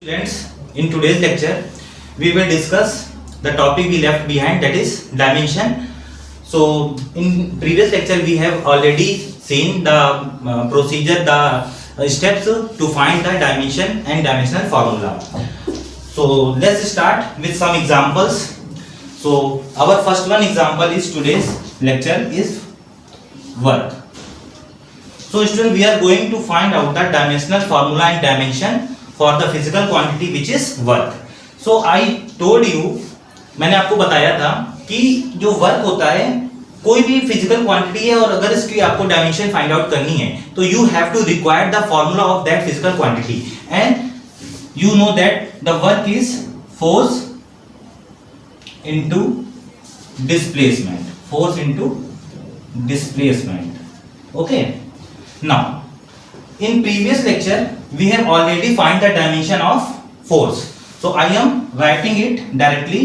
Students, in today's lecture, we will discuss the topic we left behind, that is dimension. So, in previous lecture, we have already seen the procedure, the steps to find the dimension and dimensional formula. So, let's start with some examples. So, our first one example is today's lecture is work. So, students, we are going to find out the dimensional formula and dimension for the physical quantity which is work. So I told you, मैंने आपको बताया था कि जो work होता है कोई भी फिजिकल क्वांटिटी है और अगर इसकी आपको डायमेंशन फाइंड आउट करनी है तो you have to require the formula of that physical quantity and you know that the work is force into displacement, force into displacement. Okay, now in previous lecture we have already find the dimension of force, so I am writing it directly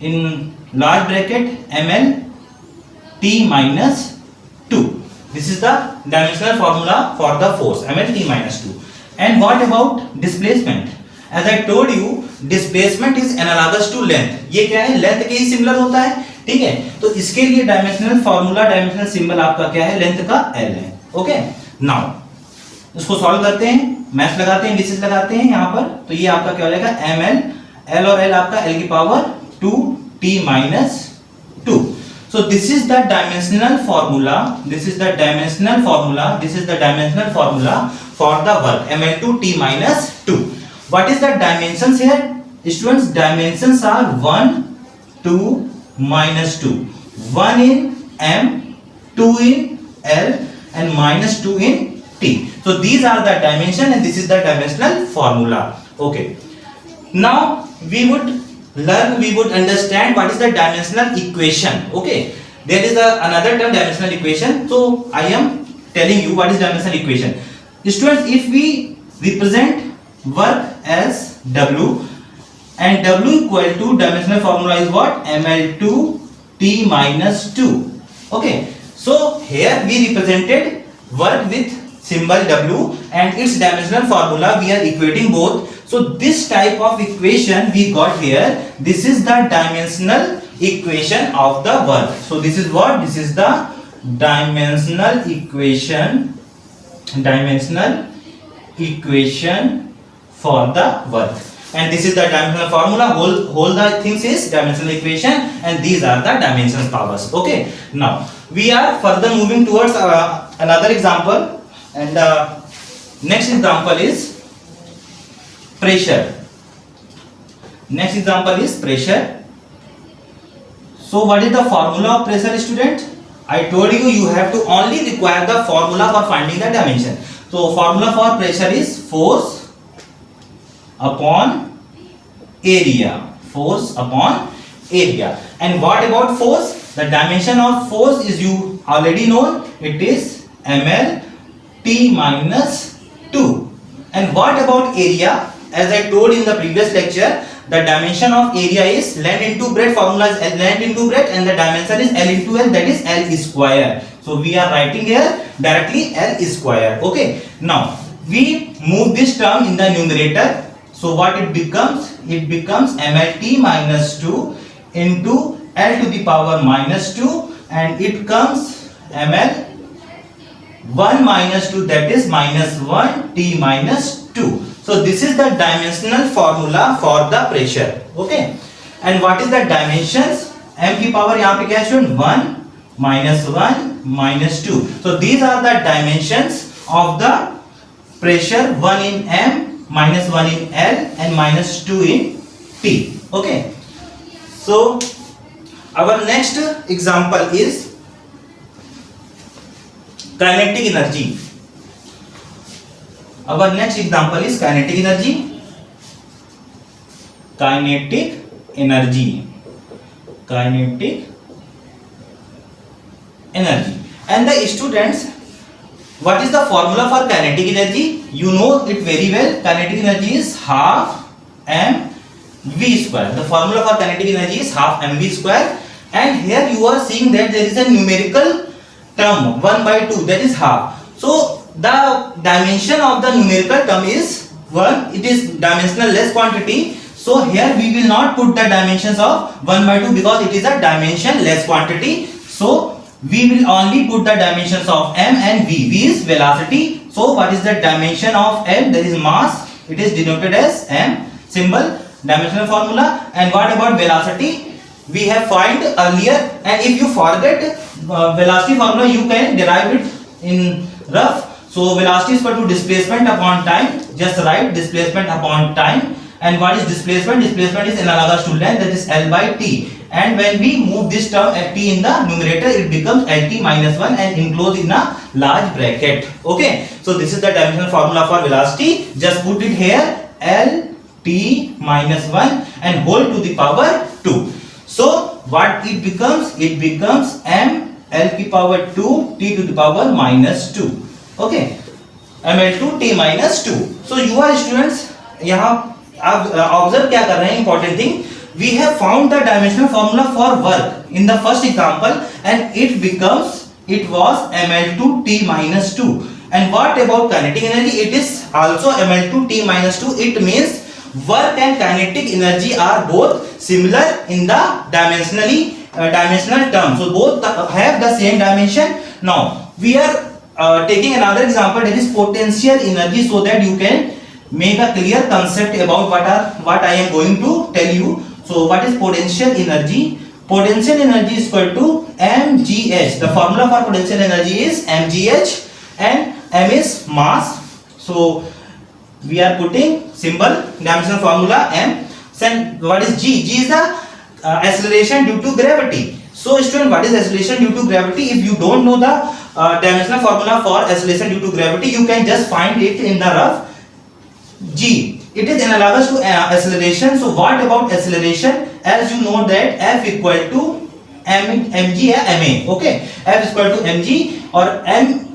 in large bracket ml t minus 2. This is the dimensional formula for the force, ml t minus 2. And what about displacement? As I told you, displacement is analogous to length. ये क्या है, length के ही similar होता है. ठीक है, तो इसके लिए डायमेंशनल फॉर्मूला, डायमेंशनल सिंबल आपका क्या है, लेंथ का l है. ओके, नाउ इसको सॉल्व करते हैं, मैथ लगाते हैं, इंडिसेस लगाते हैं यहाँ पर, तो ये आपका क्या हो जाएगा, ml, l और l आपका l की power 2t minus 2. So this is the dimensional formula, this is the dimensional formula, this is the dimensional formula for the work ml2 t minus 2. What is the dimensions here? Students, dimensions are 1, 2, minus 2. 1 in m, 2 in l and minus 2 in t. So these are the dimension and this is the dimensional formula. Okay, now we would learn, we would understand what is the dimensional equation. Okay, there is another term, dimensional equation. So I am telling you what is dimensional equation. Students, if we represent work as w and w equal to dimensional formula is what, ml2 t minus 2. Okay, so here we represented work with symbol w and its dimensional formula we are equating both. So this type of equation we got here, this is the dimensional equation of the work. So this is what, this is the dimensional equation, dimensional equation for the work, and this is the dimensional formula. Whole the things is dimensional equation and these are the dimensions powers. Okay, now we are further moving towards another example. And next example is pressure. Next example is pressure. So what is the formula of pressure, student? I told you, you have to only require the formula for finding the dimension. So formula for pressure is force upon area, force upon area. And what about force? The dimension of force is, you already know, it is ml t minus 2. And what about area? As I told in the previous lecture, the dimension of area is length into breadth. Formula is length into breadth and the dimension is l into l, that is l square. So we are writing here directly l square. Okay, now we move this term in the numerator. So what it becomes? It becomes ml t minus 2 into l to the power minus 2 and it comes ml 1 minus 2, that is minus 1 t minus 2. So this is the dimensional formula for the pressure. Okay, and what is the dimensions? m की power यहाँ पे क्या है, 1 minus 1 minus 2. So these are the dimensions of the pressure, 1 in m, minus 1 in l and minus 2 in t. Okay, so our next example is kinetic energy. Our next example is kinetic energy. Kinetic energy. Kinetic energy. And the students, what is the formula for kinetic energy? You know it very well. Kinetic energy is half mv square. The formula for kinetic energy is half mv square. And here you are seeing that there is a numerical term 1 by 2, that is half. So the dimension of the numerical term is 1, it is dimensional less quantity. So here we will not put the dimensions of 1 by 2 because it is a dimension less quantity. So we will only put the dimensions of m and v. V is velocity. So what is the dimension of m? That is mass. It is denoted as m, symbol, dimensional formula. And what about velocity? We have find earlier, and if you forget velocity formula, you can derive it in rough. So velocity is equal to displacement upon time. Just write displacement upon time. And what is displacement? Displacement is analogous to length, that is L by T. And when we move this term at T in the numerator, it becomes LT minus 1 and enclosed in a large bracket. Okay. So this is the dimensional formula for velocity. Just put it here, LT minus 1 and whole to the power 2. So what it becomes? It becomes m L की power 2 t to the power minus 2. Okay. ml2 t minus 2. So you are students, यहाँ आप observe क्या कर रहे हैं? Important thing, we have found the dimensional formula for work in the first example and it was ml2 t minus 2. And what about kinetic energy? It is also ml2 t minus 2. It means work and kinetic energy are both similar in the dimensional term. So both have the same dimension. Now we are taking another example, that is potential energy, so that you can make a clear concept about what I am going to tell you. So what is potential energy? Potential energy is equal to mgh. The formula for potential energy is mgh and m is mass. So we are putting symbol, dimensional formula m. Then what is g? G is the acceleration due to gravity. So student, what is acceleration due to gravity? If you don't know the dimensional formula for acceleration due to gravity, you can just find it in the rough. G, it is analogous to acceleration. So what about acceleration? As you know that F equal to mg या ma. Okay, F is equal to mg or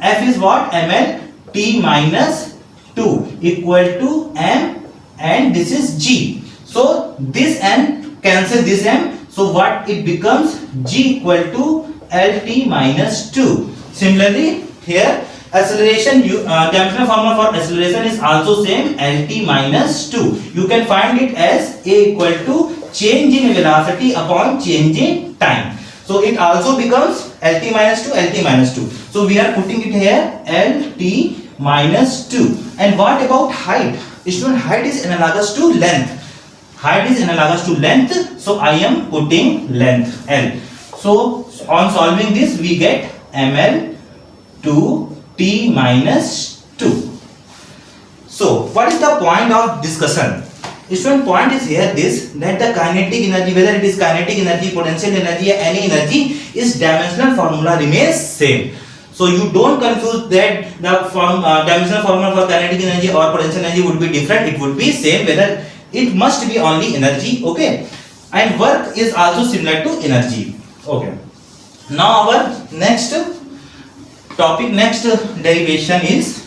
F is what? ml t minus 2 equal to m and this is g. So this m cancel this m. So what it becomes? G equal to lt minus 2. Similarly here acceleration, dimensional formula for acceleration is also same, lt minus 2. You can find it as a equal to change in velocity upon change in time. So it also becomes lt minus 2, lt minus 2. So we are putting it here, lt minus 2. And what about height? Student, height is analogous to length. Height is analogous to length. So I am putting length L. So on solving this, we get ml 2 t minus 2. So what is the point of discussion? Student, point is here this, that the kinetic energy, whether it is kinetic energy, potential energy or any energy, is dimensional formula remains same. So you don't confuse that the dimensional formula for kinetic energy or potential energy would be different. It would be same, whether it must be only energy. Okay, and work is also similar to energy. Okay, now our next topic, next derivation is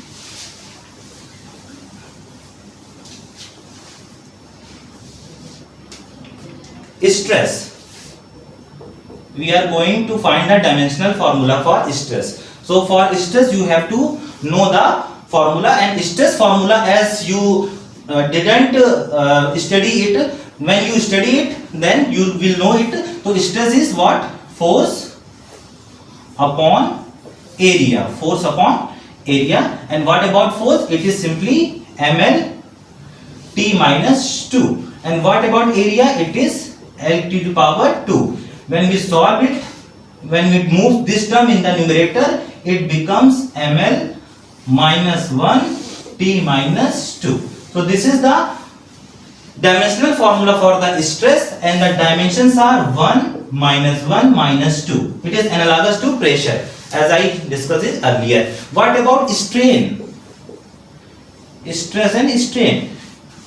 stress. We are going to find the dimensional formula for stress. So for stress you have to know the formula, and stress formula, as you didn't study it, when you study it then you will know it. So stress is what? Force upon area. Force upon area. And what about force? It is simply ml t minus 2. And what about area? It is L t to the power 2. When we solve it, when we move this term in the numerator, it becomes ml minus 1 t minus 2. So this is the dimensional formula for the stress, and the dimensions are 1 minus 1 minus 2. It is analogous to pressure, as I discussed it earlier. What about strain? Stress and strain.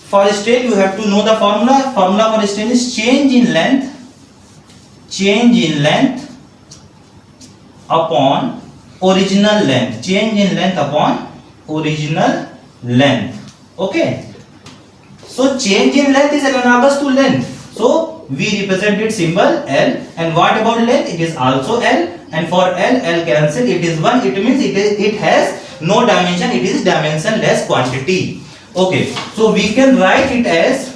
For strain you have to know the formula. Formula for strain is change in length upon original length. Change in length upon original length. Okay. So change in length is analogous to length. So we represent it symbol L. And what about length? It is also L. And for L cancel. It is 1. It means it has no dimension. It is dimensionless quantity. Okay, so we can write it as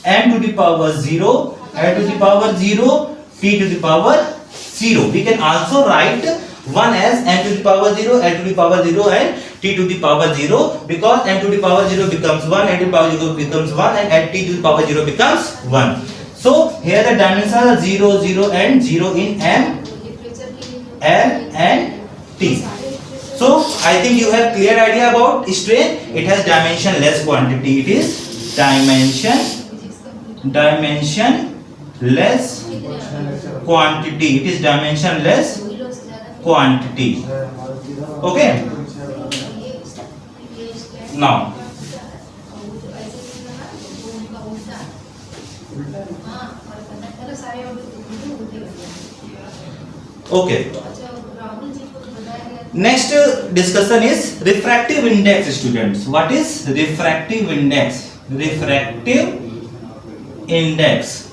m to the power 0, l to the power 0, t to the power 0. We can also write 1 as m to the power 0, l to the power 0 and t to the power 0, because m to the power 0 becomes 1, l to the power 0 becomes 1 and l t to the power 0 becomes 1. So here the dimensions are 0, 0 and 0 in m, l and t. So I think you have clear idea about strain. It has dimensionless quantity. It is dimensionless quantity. It is dimensionless quantity. Okay. Now okay, next discussion is refractive index, students. What is refractive index? Refractive index,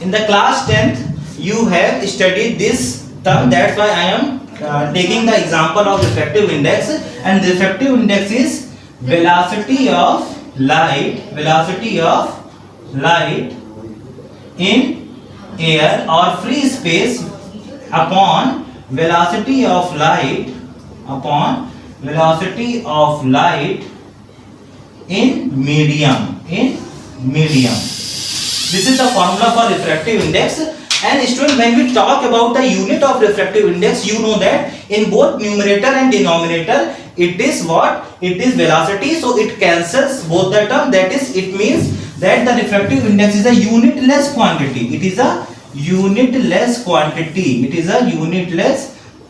in the class 10th you have studied this term, that's why I am taking the example of refractive index. And refractive index is velocity of light in air or free space upon velocity of light in medium. This is the formula for refractive index. And student, when we talk about the unit of refractive index, you know that in both numerator and denominator it is what? It is velocity, so it cancels both the term. That is, it means that the refractive index is a unitless quantity. It is a unitless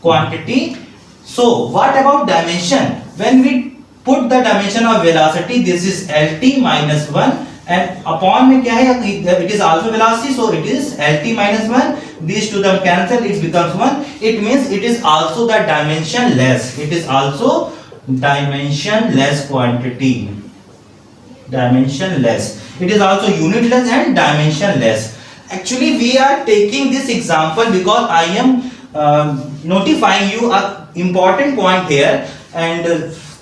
quantity. So what about dimension? When we put the dimension of velocity, this is lt minus 1 and upon में क्या है? It is also velocity, so it is lt minus 1. These two terms cancel, it becomes 1. It means it is also the dimensionless. It is also dimensionless quantity. Dimensionless. It is also unitless and dimensionless. Actually, we are taking this example because I am notifying you a important point here, and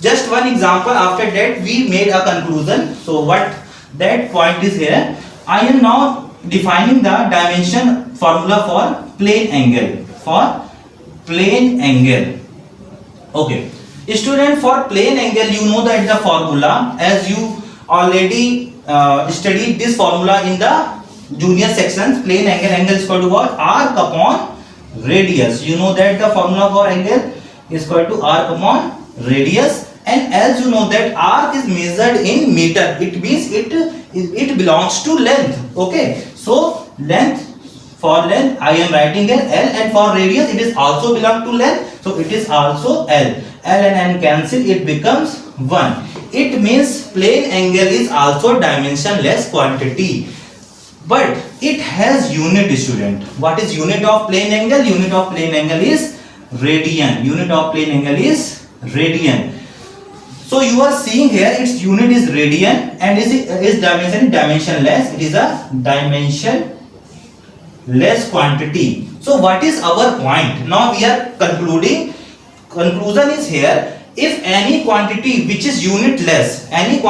just one example. After that, we made a conclusion. So what that point is here? I am now defining the dimension formula for plane angle. Okay, student, for plane angle, you know that the formula, as you already studied this formula in the junior sections. Plane angle is equal to what? Arc upon radius. You know that the formula for angle is equal to arc upon radius. And as you know that arc is measured in meter, it means it belongs to length. Okay, so for length I am writing here L, and for radius it is also belong to length, so it is also L. L and N cancel, it becomes 1. It means plane angle is also dimensionless quantity, but it has unit, student. What is unit of plane angle? Unit of plane angle is radian. So you are seeing here its unit is radian and is dimensionless. It is a dimensionless quantity. So what is our point? Now we are concluding. Conclusion is here: if any quantity which is unitless, it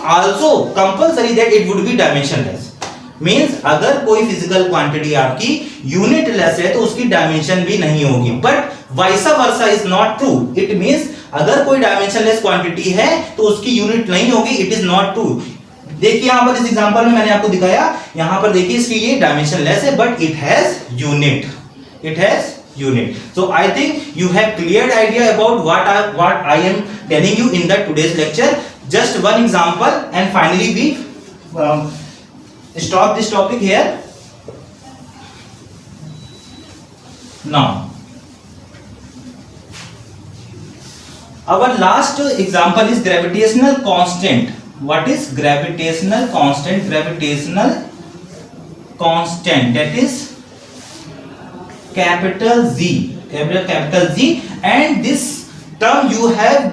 also compulsory that it would be dimensionless. Means अगर कोई physical quantity आपकी unitless है तो उसकी dimension भी नहीं होगी. But vice versa is not true. It means अगर कोई dimensionless quantity है तो उसकी unit नहीं होगी. It is not true. देखिए यहाँ पर इस एग्जांपल में मैंने आपको दिखाया, यहाँ पर देखिए इसकी ये dimensionless है, but it has unit. So I think you have clear idea about what I am telling you in the today's lecture. Just one example, and finally we stop this topic here. Now, our last example is gravitational constant. What is gravitational constant? That is capital Z, and this term you have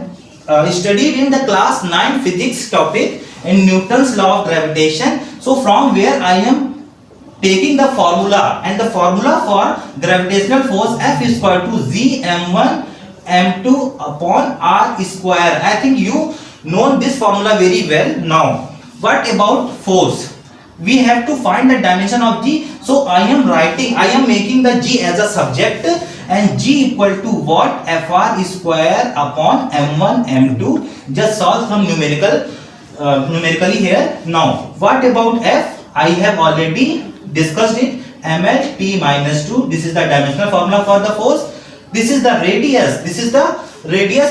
studied in the class 9 physics topic in Newton's law of gravitation. So from where I am taking the formula, and the formula for gravitational force F is equal to Z m1 m2 upon r square. I think you know this formula very well. Now what about force? We have to find the dimension of G. So I am making the G as a subject, and G equal to what? Fr square upon m1 m2. Just solve some numerically here. Now what about F? I have already discussed it. ml p minus 2. This is the dimensional formula for the force. This is the radius.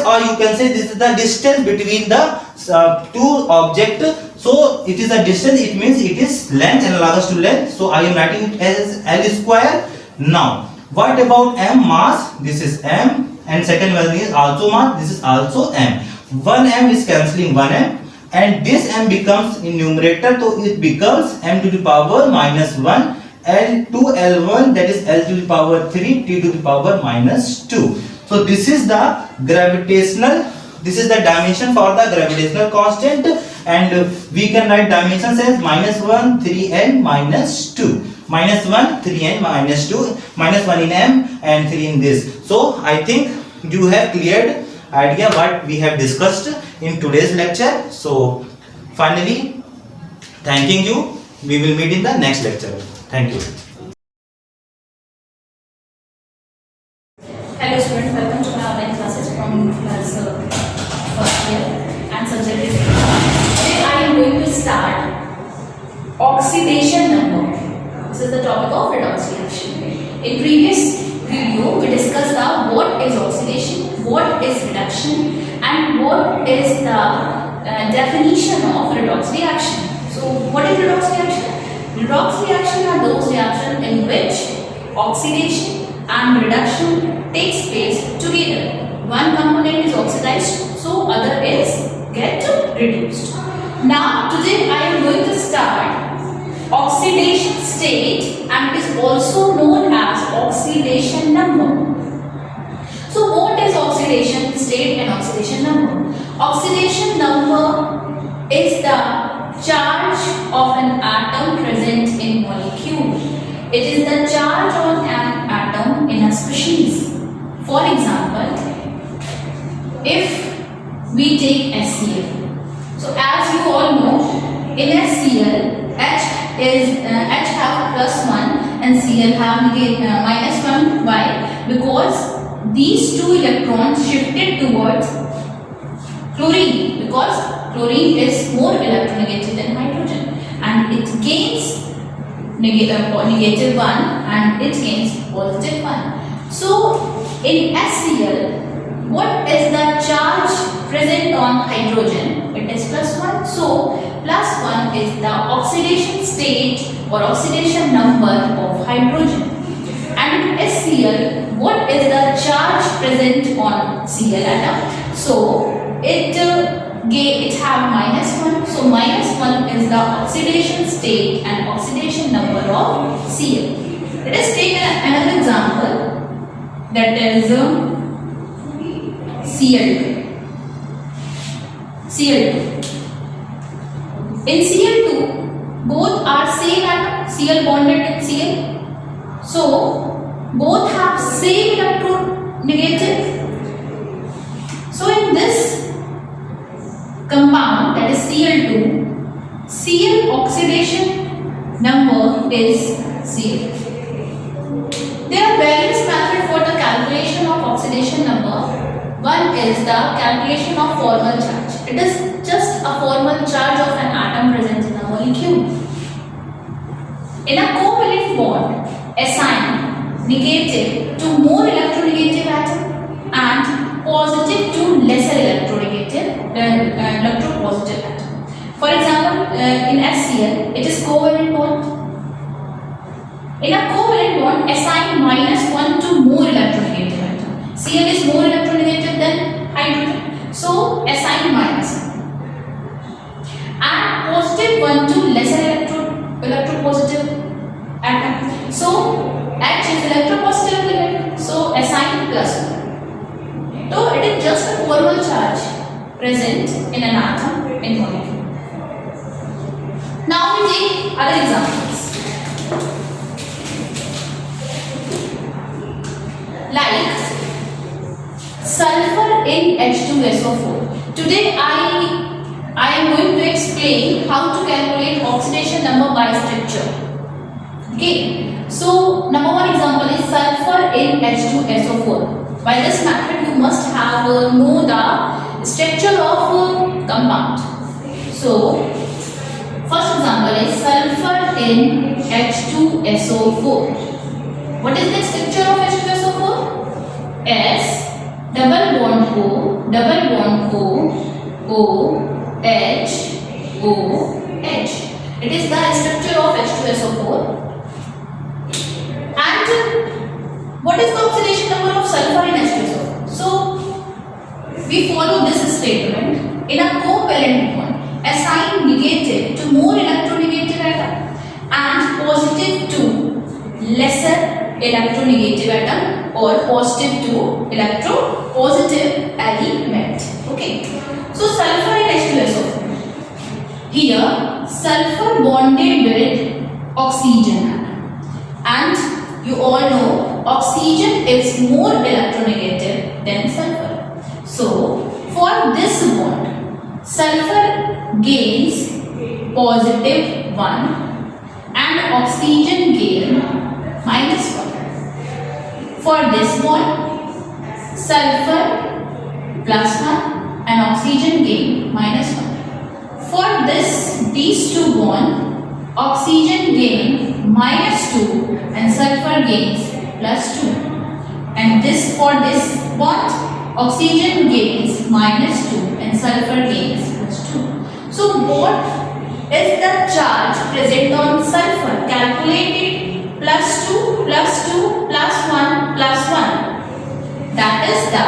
Or you can say this is the distance between the two object. So it is a distance, it means it is length, analogous to length. So I am writing it as L square. Now what about m? Mass. This is m, and second one is also mass. This is also m. 1m is cancelling 1m, and this m becomes in numerator, so it becomes m to the power minus 1, L2 L1, that is L to the power 3, T to the power minus 2. So this is the dimension for the gravitational constant, and we can write dimensions as minus 1, 3 and minus 2. Minus 1, 3 and minus 2, minus 1 in m and 3 in this. So I think you have cleared idea what we have discussed in today's lecture. So finally, thanking you. We will meet in the next lecture. Thank you. Hello students, welcome to my online classes from class first year and subject is today I am going to start oxidation number. This is the topic of redox reaction. In previous video we discussed what is oxidation, what is reduction, and what is the definition of redox reaction. So what is redox reaction? Redox reaction are those reactions in which oxidation and reduction takes place together. One component is oxidized, so other is get reduced. Now today I am going to start oxidation state, and it is also known as oxidation number. So what is oxidation state and oxidation number? Oxidation number is the charge of an atom present in molecule. It is the charge on an atom in a species. For example, if we take HCl. So as you all know, in HCl, H have plus 1 and Cl have minus 1. Why? Because these two electrons shifted towards chlorine, because chlorine is more electronegative than hydrogen, and it gains negative 1 and it gains positive 1. So in HCl, what is the charge present on hydrogen? It is plus 1. So plus 1 is the oxidation state or oxidation number of hydrogen. And in HCl, what is the charge present on Cl atom? So it have minus 1. So minus 1 is the oxidation state and oxidation number of Cl. Let us take another example, that is Cl2. In Cl2, both are same atom, Cl bonded with Cl. So both have same electronegative. So in this compound, that is Cl2, Cl oxidation number is Cl. There are various methods for the calculation of oxidation number. One is the calculation of formal charge. It is just a formal charge of an atom present in a molecule. In a covalent bond, assign negative to more electronegative atom and positive to lesser electropositive atom. For example, in HCl, it is covalent bond. In a covalent bond, assign minus 1 to more electronegative atom. Cl is more electronegative than hydrogen, so assign minus 1. And positive 1 to lesser electropositive atom. So H is electropositive element, so assign plus 1. So it is just a formal charge present in an atom in molecule. Now we take other examples. Like sulfur in H2SO4. Today I am going to explain how to calculate oxidation number by structure. Okay, so number one example is sulfur in H2SO4. By this method you must have know the structure of compound. So first example is sulfur in H2SO4. What is the structure of H2SO4? S double bond O, double bond O, H, O, H. It is the structure of H2SO4. And what is the oxidation number of sulfur in H2SO4? So we follow this statement. In a covalent bond, assign negative to more electronegative atom and positive to lesser electronegative atom or positive to electropositive element. Okay. So sulfur in H2SO4. Here sulfur bonded with oxygen atom, and you all know oxygen is more electronegative than sulfur. So for this bond, sulfur gains positive 1 and oxygen gain minus 1. For this bond, sulfur plus 1 and oxygen gain minus 1. For these two bond, oxygen gain minus 2 and sulfur gains plus 2. And for this bond, oxygen gains minus 2 and sulfur gains plus 2. So what is the charge present on sulfur? Calculated plus 2 plus 2 plus 1 plus 1. That is the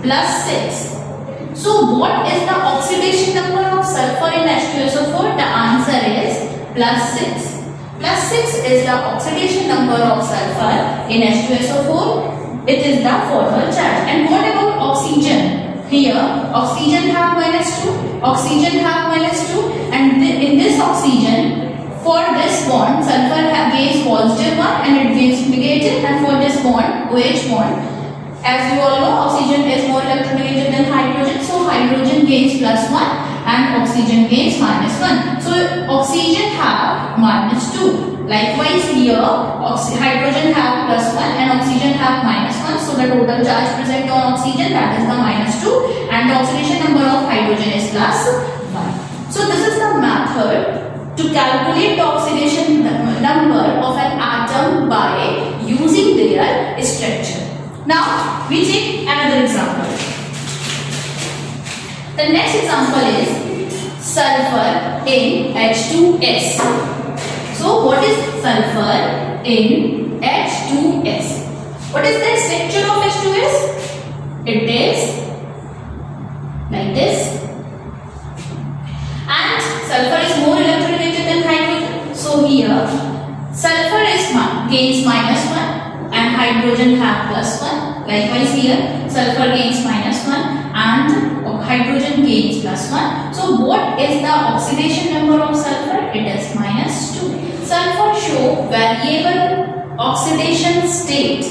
plus 6. So what is the oxidation number of sulfur in H2SO4? The answer is plus 6. Plus 6 is the oxidation number of sulfur in H2SO4. It is the formal charge. And what about oxygen? Here oxygen have minus 2, oxygen have minus 2, and in this oxygen, for this bond sulfur gains positive 1 and it gains negative, and for this bond OH bond, as you all know, oxygen is more electronegative than hydrogen, so hydrogen gains plus 1 and oxygen gains minus 1. So oxygen have minus 2. Likewise here hydrogen have plus 1 and oxygen have minus 1. So the total charge present on oxygen, that is the minus 2, and the oxidation number of hydrogen is plus 1. So this is the method to calculate the oxidation number of an atom by using their structure. Now we take another example. The next example is sulfur in H2S. So what is sulfur in H2S? What is the structure of H2S? It is like this. And sulfur is more electronegative than hydrogen. So here sulfur gains minus 1 and hydrogen have plus 1. Likewise here sulfur gains minus 1 and hydrogen gains plus 1. So what is the oxidation number of sulfur? It is minus 2. Sulfur show variable oxidation state.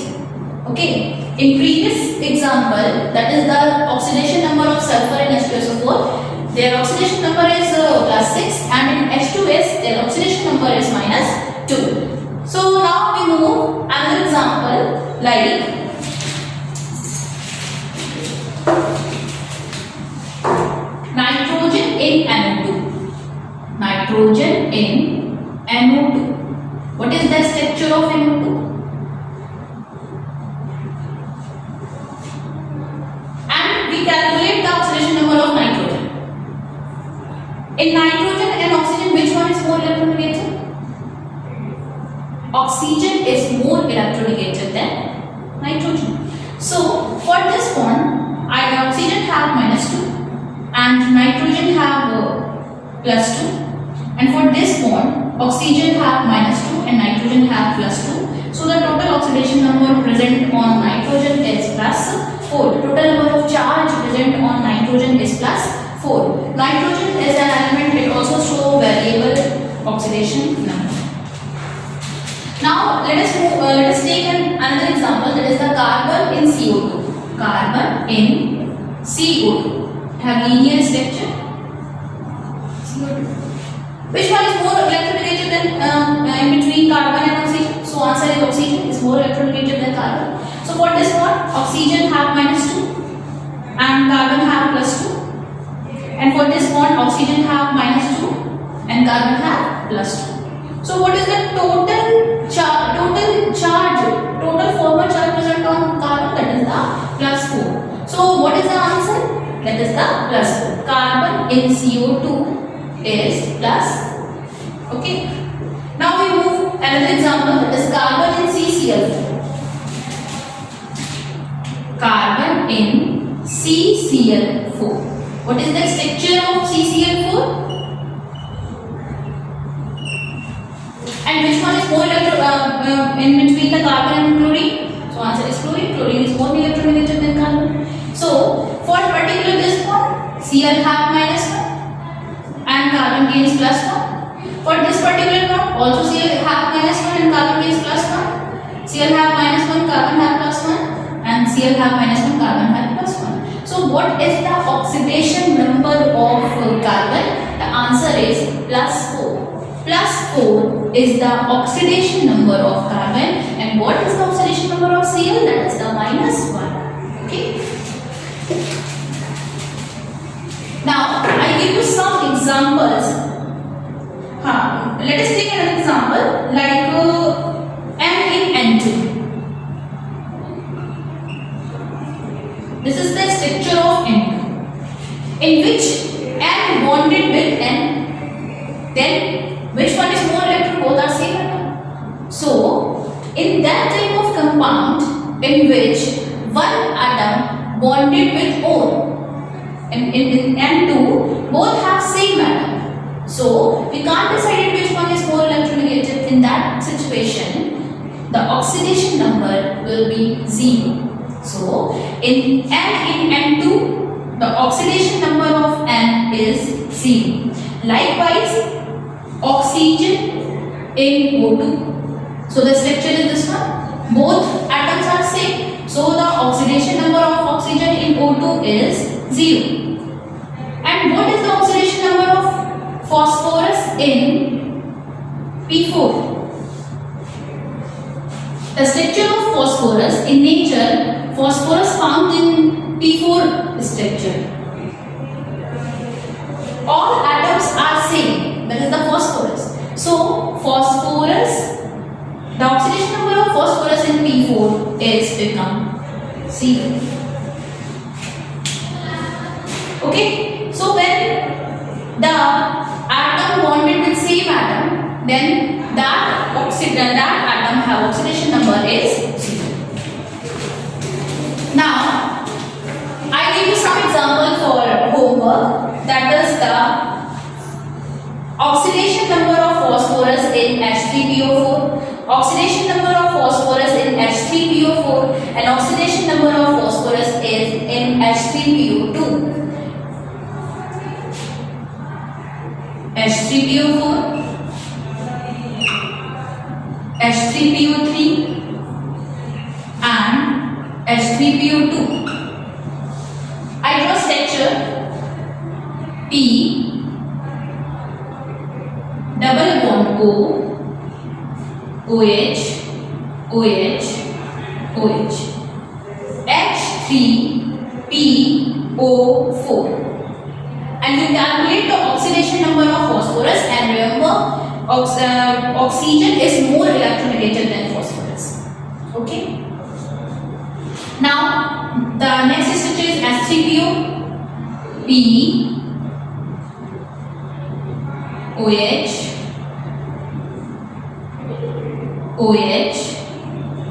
Okay. In previous example, that is the oxidation number of sulfur in H2SO4. Their oxidation number is plus 6, and in H2S their oxidation number is minus 2. So now we move another example like nitrogen in NO2. Nitrogen in NO2. What is the structure of NO2? And we calculate the oxidation number of nitrogen. In nitrogen and oxygen, which one is more electronegative? Oxygen is more electronegative than nitrogen. So for this bond, oxygen have minus 2 and nitrogen have plus 2, and for this bond oxygen have minus 2 and nitrogen have plus 2. So the total oxidation number present on nitrogen is plus 4. The total number of charge present on nitrogen is plus 4. Nitrogen is an element, it also show variable oxidation number. Now let us take another example, that is the carbon in CO2. carbon in CO2 have linear structure. CO2. Which one is more electronegative than in between carbon and oxygen? So answer is oxygen is more electronegative than carbon. So for this one, oxygen have -2 and carbon have +2. And for this one, oxygen have -2 and carbon have +2. So what is the total forward charge present on carbon? That is the +4. So what is the answer? That is the +4. Carbon in CO2 is +4. Okay. Now we move another example, that is carbon in CCl4. Carbon in CCl4. What is the structure of CCl4? And which one is more in between the carbon and chlorine? So answer is chlorine. Chlorine is more electronegative than carbon. So for particular this one, Cl have -1 and carbon gains +1. For this particular one, also Cl have -1 and carbon gains +1. Cl have -1, carbon have +1, and Cl have -1, carbon have +1. So what is the oxidation number of carbon? The answer is +4. +4 is the oxidation number of carbon, and what is the oxidation number of Cl? That is the -1. Okay. Now I give you some examples. Let us take another example like M in N2. This is the structure of N2, in which N bonded with N. Then which one is more electron? Both are same atom. So in that type of compound in which one atom bonded with O, in N2 both have same atom. So we can't decide which one is more electronegative. In that situation, the oxidation number will be 0. So in N2, the oxidation number of N is 0. Likewise, oxygen in O2. So the structure is this one. Both atoms are same. So the oxidation number of oxygen in O2 is 0. And what is the oxidation number of phosphorus in P4? The structure of phosphorus in nature, phosphorus found in P4 structure. All atoms are same. That is the phosphorus. So phosphorus, the oxidation number of phosphorus in P4 is become 0. Okay. So when the atom bonded with same atom, then that atom have oxidation number is 0. Now I give you some example for homework, that is the oxidation number of phosphorus in H3PO4, oxidation number of phosphorus in H3PO4, and oxidation number of phosphorus is in H3PO2. H3PO4, H3PO3 and H3PO2. I draw structure P double bond O, OH, OH, OH, H3PO4. And you calculate the oxidation number of phosphorus, and remember oxygen is more electronegative than phosphorus. Okay. Now the next structure is H3PO, P, OH, OH,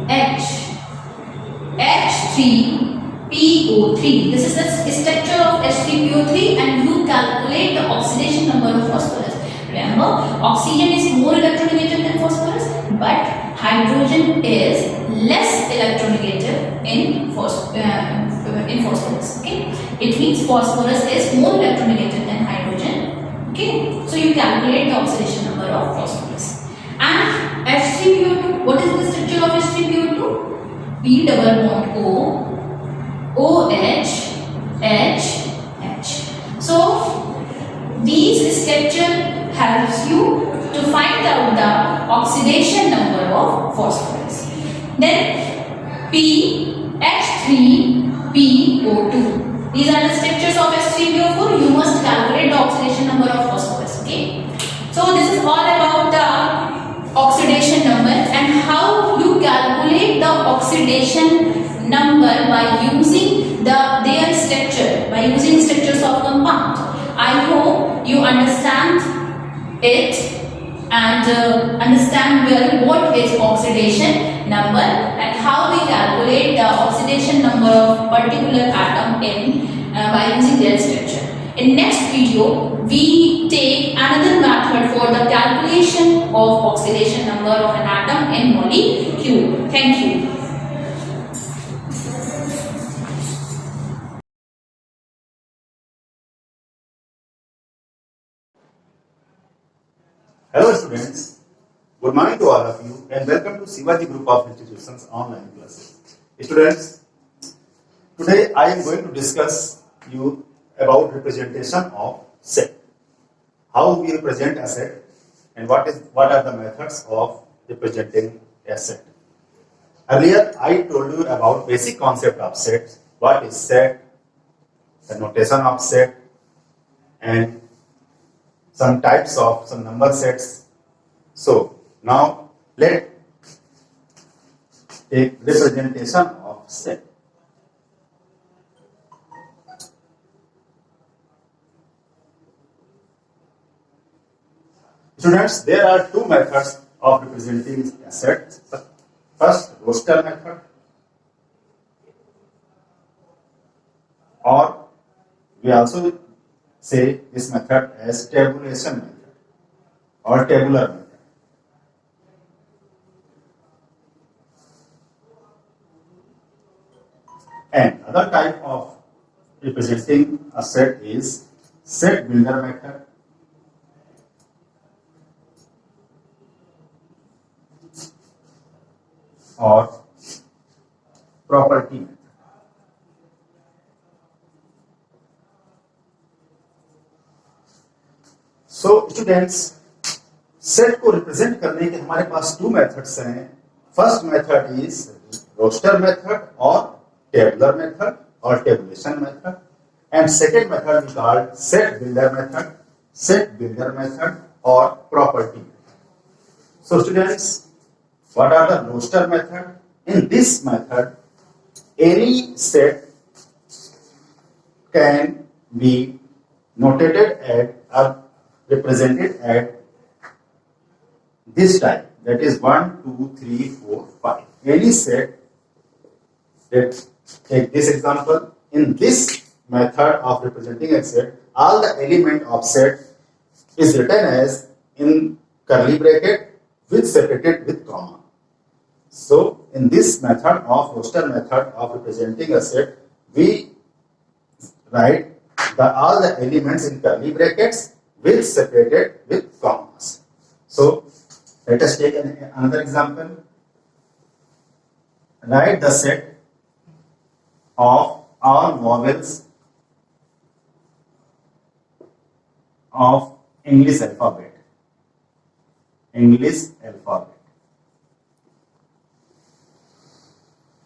H, H3PO3. This is the structure of H3PO3, and you calculate the oxidation number of phosphorus. Remember, oxygen is more electronegative than phosphorus, but hydrogen is less electronegative in phosphorus. Okay, it means phosphorus is more electronegative than hydrogen. Okay, so you calculate the oxidation number of phosphorus. And H3PO2, what is the structure of H3PO2? P double bond O, OH, H, H. So these structure helps you to find out the oxidation number of phosphorus. Then PH3PO2. These are the structures of H3PO4. You must calculate the oxidation number of phosphorus. Okay. So this is all about the oxidation number and how you calculate the oxidation number by using their structure, by using structures of compound. I hope you understand it and understand well what is oxidation number and how we calculate the oxidation number of particular atom in by using their structure. In next video, we take another method for the calculation of oxidation number of an atom in molecule. Thank you. Hello students, good morning to all of you and welcome to Shivaji Group of Institutions online classes. Students, today I am going to discuss you about representation of set. How we represent a set and what are the methods of representing a set. Earlier I told you about basic concept of set, what is set, the notation of set and some types of some number sets. So now let take representation of set. Students, there are two methods of representing a set. First, roster method, or we also say this method as tabulation method or tabular method. And other type of representing a set is set builder method or property method. So students, set को represent करने के हमारे पास two methods हैं. First method is roster method और tabular method और tabulation method, and second method we called set builder method और property method. So students, what are the roster method? In this method any set can be notated at or represented at this type, that is 1, 2, 3, 4, 5. Any set, let's take this example. In this method of representing a set, all the element of set is written as in curly bracket with separated with comma. So in this method of roster method of representing a set, we write all the elements in curly brackets with separated with commas. So let us take another example. Write the set of all vowels of English alphabet.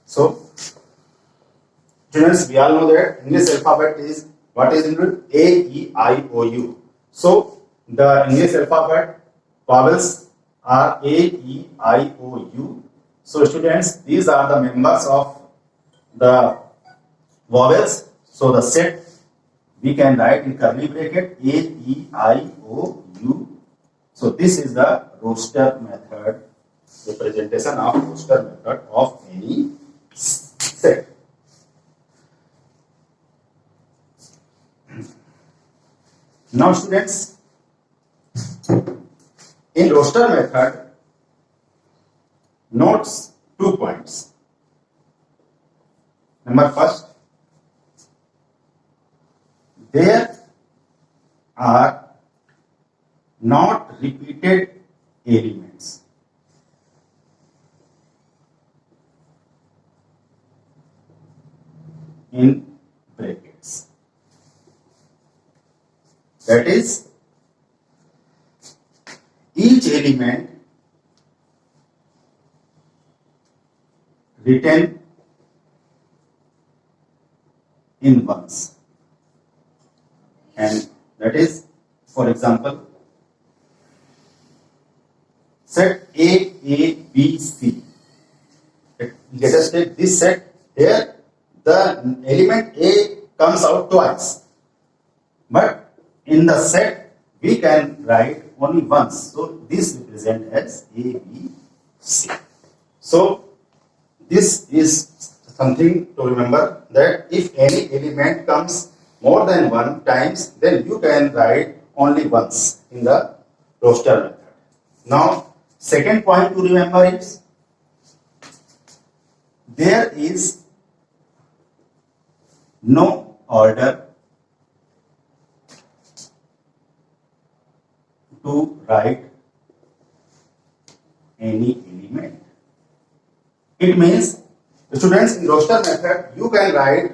So, students, we all know that English alphabet is what is included? A, E, I, O, U. So, the English alphabet vowels are A, E, I, O, U. So, students, these are the members of the vowels. So, the set we can write in curly bracket A, E, I, O, U. So, this is the roster method, representation of roster method of any set. Now students, in roster method, notes 2 points. Number first, there are not repeated elements. in brackets. That is, each element written in ones, and that is, for example, set A, B, C. Let us take this set. Here, the element A comes out twice, but in the set we can write only once. So this represents as A, B, C. So this is something to remember, that if any element comes more than one times, then you can write only once in the roster method. Now, second point to remember is, there is no order to write any element. It means, students, in roster method you can write,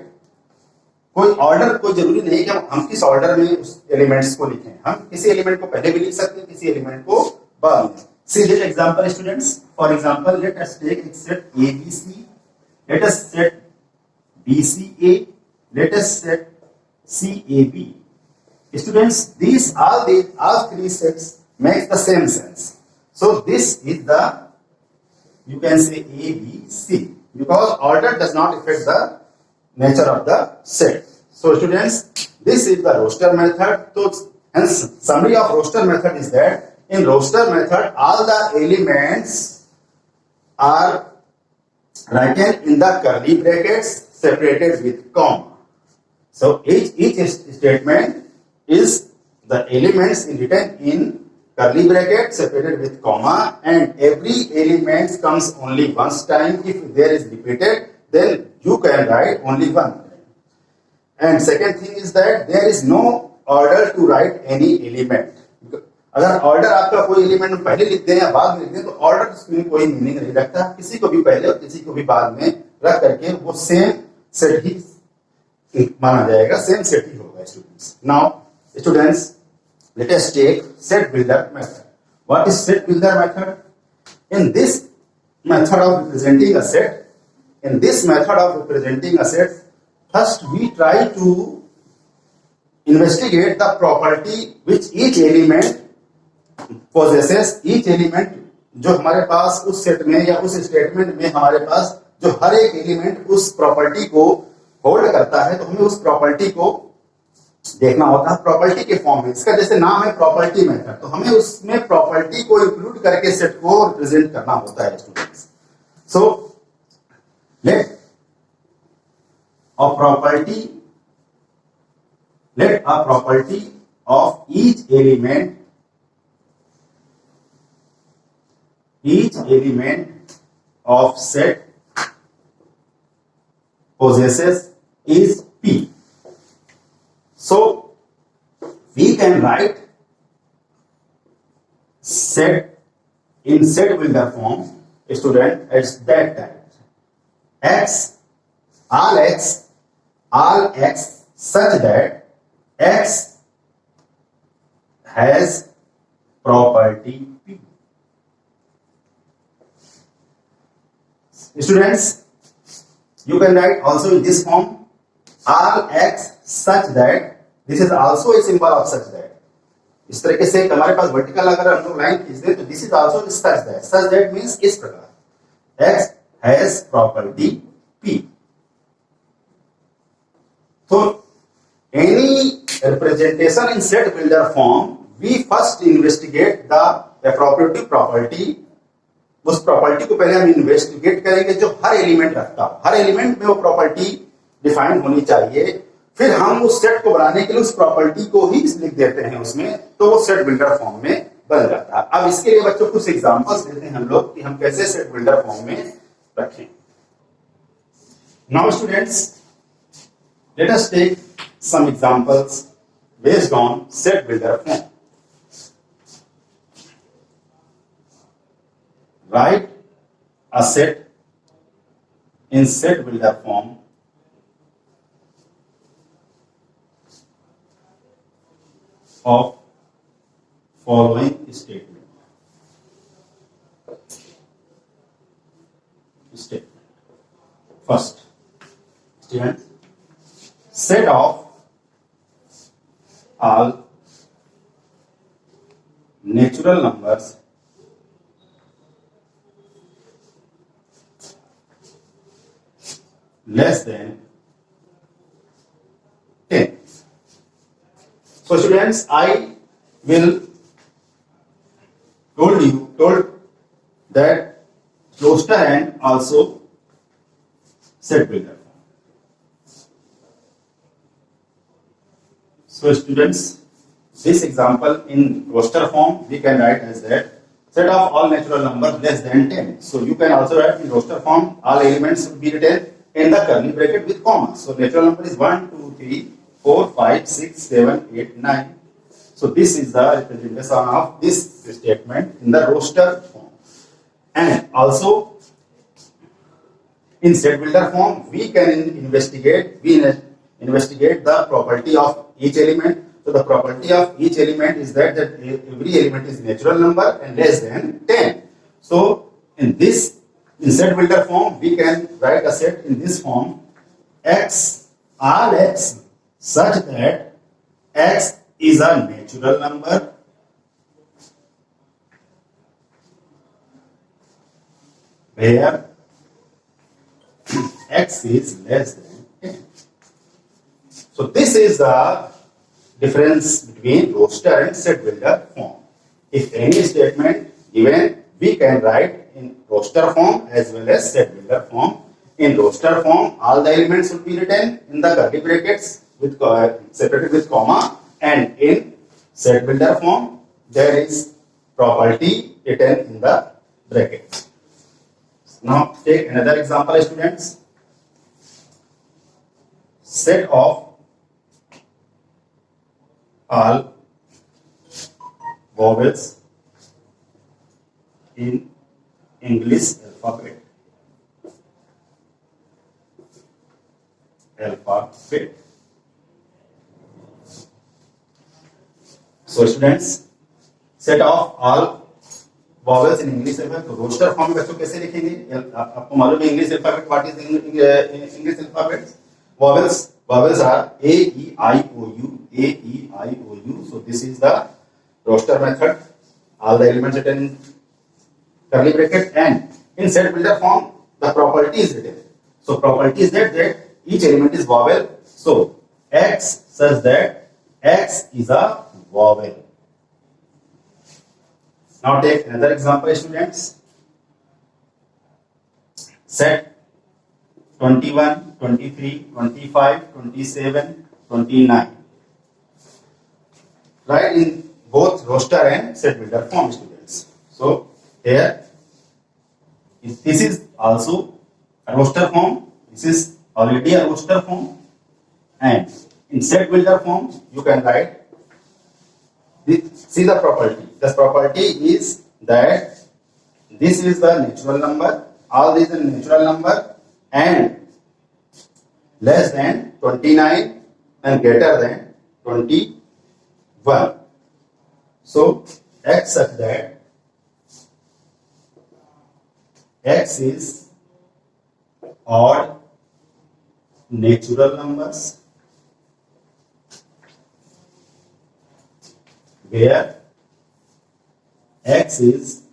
कोई order, कोई जरूरी नहीं कि हम किस order में उस elements को लिखें. हम किसी एलिमेंट को पहले भी लिख सकते हैं, किसी एलिमेंट को बाद में. See this example, students. For example, let us take set ABC. Let us set BCA. Let us set CAB. Students, all three sets make the same sense. So this is the, you can say, ABC, because order does not affect the nature of the set. So students, this is the roster method. So hence summary of roster method is that in roster method all the elements are written in the curly brackets separated with comma. So each statement is the elements written in curly bracket separated with comma, and every element comes only once time. If there is repeated, then you can write only one time. And second thing is that there is no order to write any element. अगर order आपका कोई element पहले लिख दें या बाद में लिख दें, तो ऑर्डर में कोई मीनिंग नहीं रखता. किसी को भी पहले और किसी को भी बाद में रख करके वो सेम सेट ही माना जाएगा, सेम सेट ही होगा. Students, now students, let us take set builder method. What is set builder method? In this method of representing a set, first we try to investigate the property which each element possesses. Each element जो हमारे पास उस set में या उस statement में हमारे पास जो हर एक एलिमेंट उस प्रॉपर्टी को होल्ड करता है, तो हमें उस प्रॉपर्टी को देखना होता है प्रॉपर्टी के फॉर्म में. इसका जैसे नाम है प्रॉपर्टी मेथड, तो हमें उसमें प्रॉपर्टी को इंक्लूड करके सेट को रिप्रेजेंट करना होता है. Students, so let a property of each element of set possesses is P. So we can write set in set builder form, student, as that type all x such that x has property P. Students, you can write also in this form all x such that, this is also a symbol of such that. इस तरीके से हमारे पास vertical अगर हम लोग line खींच दें, तो this is also such that means इस प्रकार x has property P. So any representation in set builder form, we first investigate the appropriate property. उस प्रॉपर्टी को पहले हम इन्वेस्टिगेट करेंगे जो हर एलिमेंट रखता हो. हर एलिमेंट में वो प्रॉपर्टी डिफाइन होनी चाहिए. फिर हम उस सेट को बनाने के लिए उस प्रॉपर्टी को ही लिख देते हैं उसमें, तो वो सेट बिल्डर फॉर्म में बन जाता है. अब इसके लिए बच्चों कुछ एग्जांपल्स देते हैं हम लोग कि हम कैसे सेट बिल्डर फॉर्म में रखें. Now students, let us take some examples based on set builder form. Write a set in set builder form of following statement. First, students, set of all natural numbers less than 10. So students, I will told that roster and also set builder. So students, this example in roster form we can write as that set of all natural numbers less than 10. So you can also write in roster form all elements should be written in the curly bracket with comma. So natural number is 1, 2, 3, 4, 5, 6, 7, 8, 9. So this is the representation of this statement in the roster form. And also in set builder form we can investigate the property of each element. So the property of each element is that every element is natural number and less than 10. So in set builder form we can write a set in this form x all x such that x is a natural number where x is less than 10. So this is the difference between roster and set builder form. If any statement given, we can write in roster form as well as set builder form. In roster form, all the elements should be written in the curly brackets with separated with comma, and in set builder form, there is property written in the brackets. Now take another example, students. Set of all vowels in English alphabet. So students, set of all vowels in English alphabet. तो roster form में बच्चों कैसे लिखेंगे? आपको मालूम है English alphabet what is English alphabet? Vowels are A, E, I, O, U, A, E, I, O, U. So this is the roster method. All the elements written in curly bracket, and in set builder form, the property is written. So property is that each element is vowel. So X such that X is a vowel. Now take another example, students. Set 21, 23, 25, 27, 29. Right in both roster and set builder form, students. So here, this is also a roster form. This is already a roster form. And in set builder form, you can write, see the property. The property is that this is the natural number, all these are natural number, and less than 29 and greater than 21. So X such that X is odd natural numbers where X is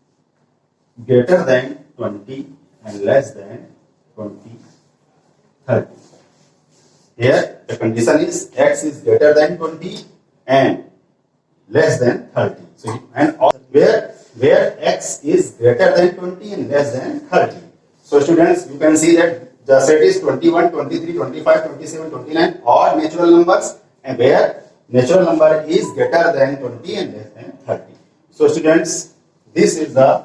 greater than 20 and less than 30. Here the condition is X is greater than 20 and less than 30. So and where X is greater than 20 and less than 30. So students, you can see that the set is 21, 23, 25, 27, 29 odd natural numbers, and where natural number is greater than 20 and less than 30. So students, this is the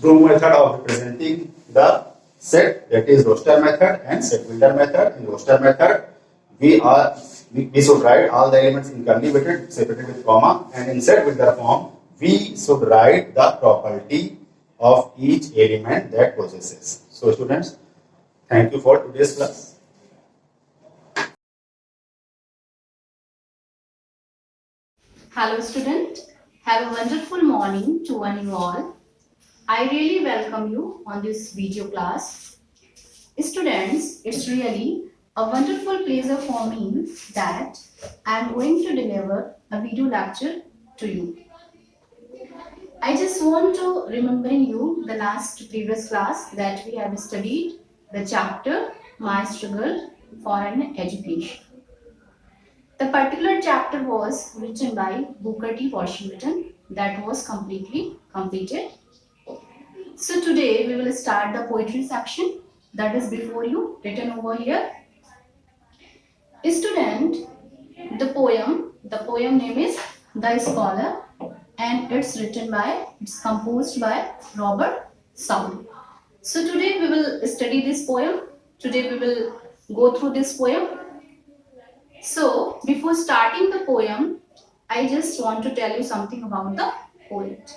true method of representing the set, that is roster method and set builder method. In roster method, we should write all the elements in curly bracket separated with comma, and in set builder form we should write the property of each element that possesses. So students, thank you for today's class. Hello student, have a wonderful morning to one you all. I really welcome you on this video class. Students, it's really a wonderful pleasure for me that I am going to deliver a video lecture to you. I just want to remembering you the last previous class that we have studied the chapter My Struggle for an Education. The particular chapter was written by Booker T. Washington that was completely completed. So today we will start the poetry section that is before you written over here. Student, the poem name is The Scholar and it's composed by Robert Southey. So today we will study this poem. Today we will go through this poem. So, before starting the poem, I just want to tell you something about the poet.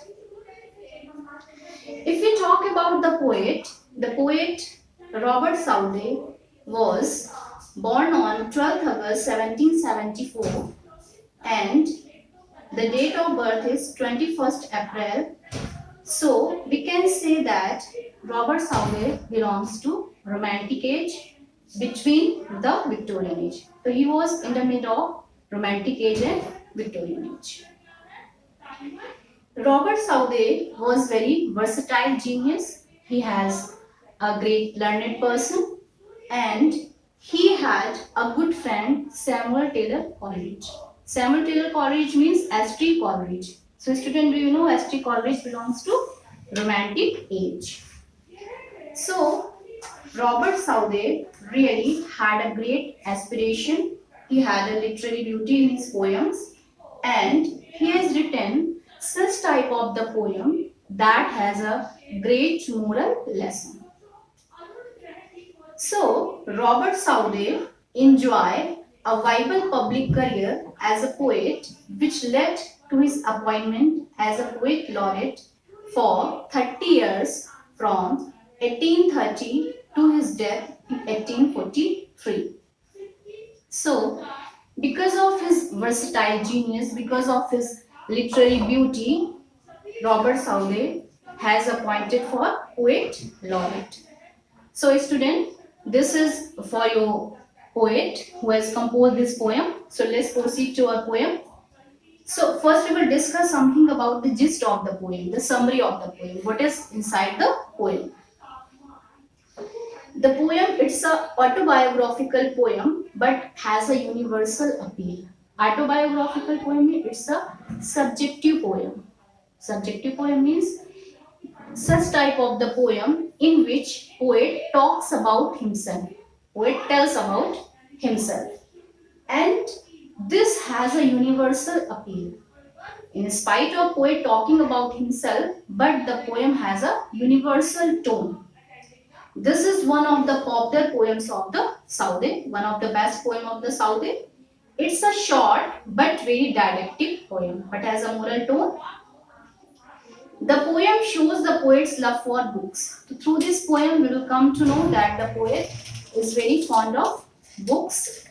If we talk about the poet Robert Southey was born on 12th August 1774 and the date of birth is 21st April. So, we can say that Robert Southey belongs to Romantic age between the Victorian age. So he was in the middle of Romantic age and Victorian age. Robert Southey was very versatile genius. He has a great learned person and he had a good friend Samuel Taylor Coleridge. Samuel Taylor Coleridge means S.T. Coleridge. So student, do you know S.T. Coleridge belongs to Romantic age. So Robert Southey really had a great aspiration. He had a literary beauty in his poems and he has written such type of the poem that has a great moral lesson. So Robert Southey enjoyed a viable public career as a poet which led to his appointment as a poet laureate for 30 years from 1830 to his death in 1843. So, because of his versatile genius, because of his literary beauty, Robert Southey has appointed for poet laureate. So, student, this is for your poet who has composed this poem. So, let's proceed to our poem. So, first we will discuss something about the gist of the poem, the summary of the poem. What is inside the poem? The poem, it's a autobiographical poem but has a universal appeal. Autobiographical poem, it's a subjective poem. Subjective poem means such type of the poem in which poet talks about himself. Poet tells about himself. And this has a universal appeal. In spite of poet talking about himself, but the poem has a universal tone. This is one of the popular poems of the Southey, one of the best poem of the Southey. It's a short but very didactic poem, but has a moral tone. The poem shows the poet's love for books. Through this poem, we will come to know that the poet is very fond of books.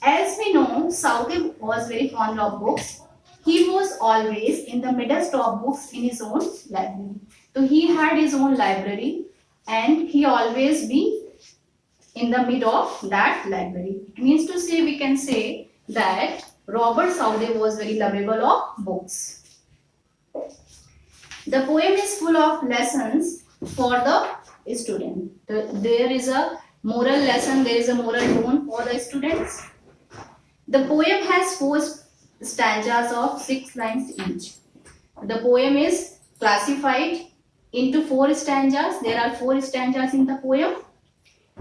As we know, Southey was very fond of books. He was always in the midst of books in his own library. So he had his own library and he always be in the middle of that library. It means to say, we can say that Robert Southey was very lovable of books. The poem is full of lessons for the student. There is a moral lesson, there is a moral tone for the students. The poem has 4 stanzas of 6 lines each. The poem is classified into 4 stanzas. There are 4 stanzas in the poem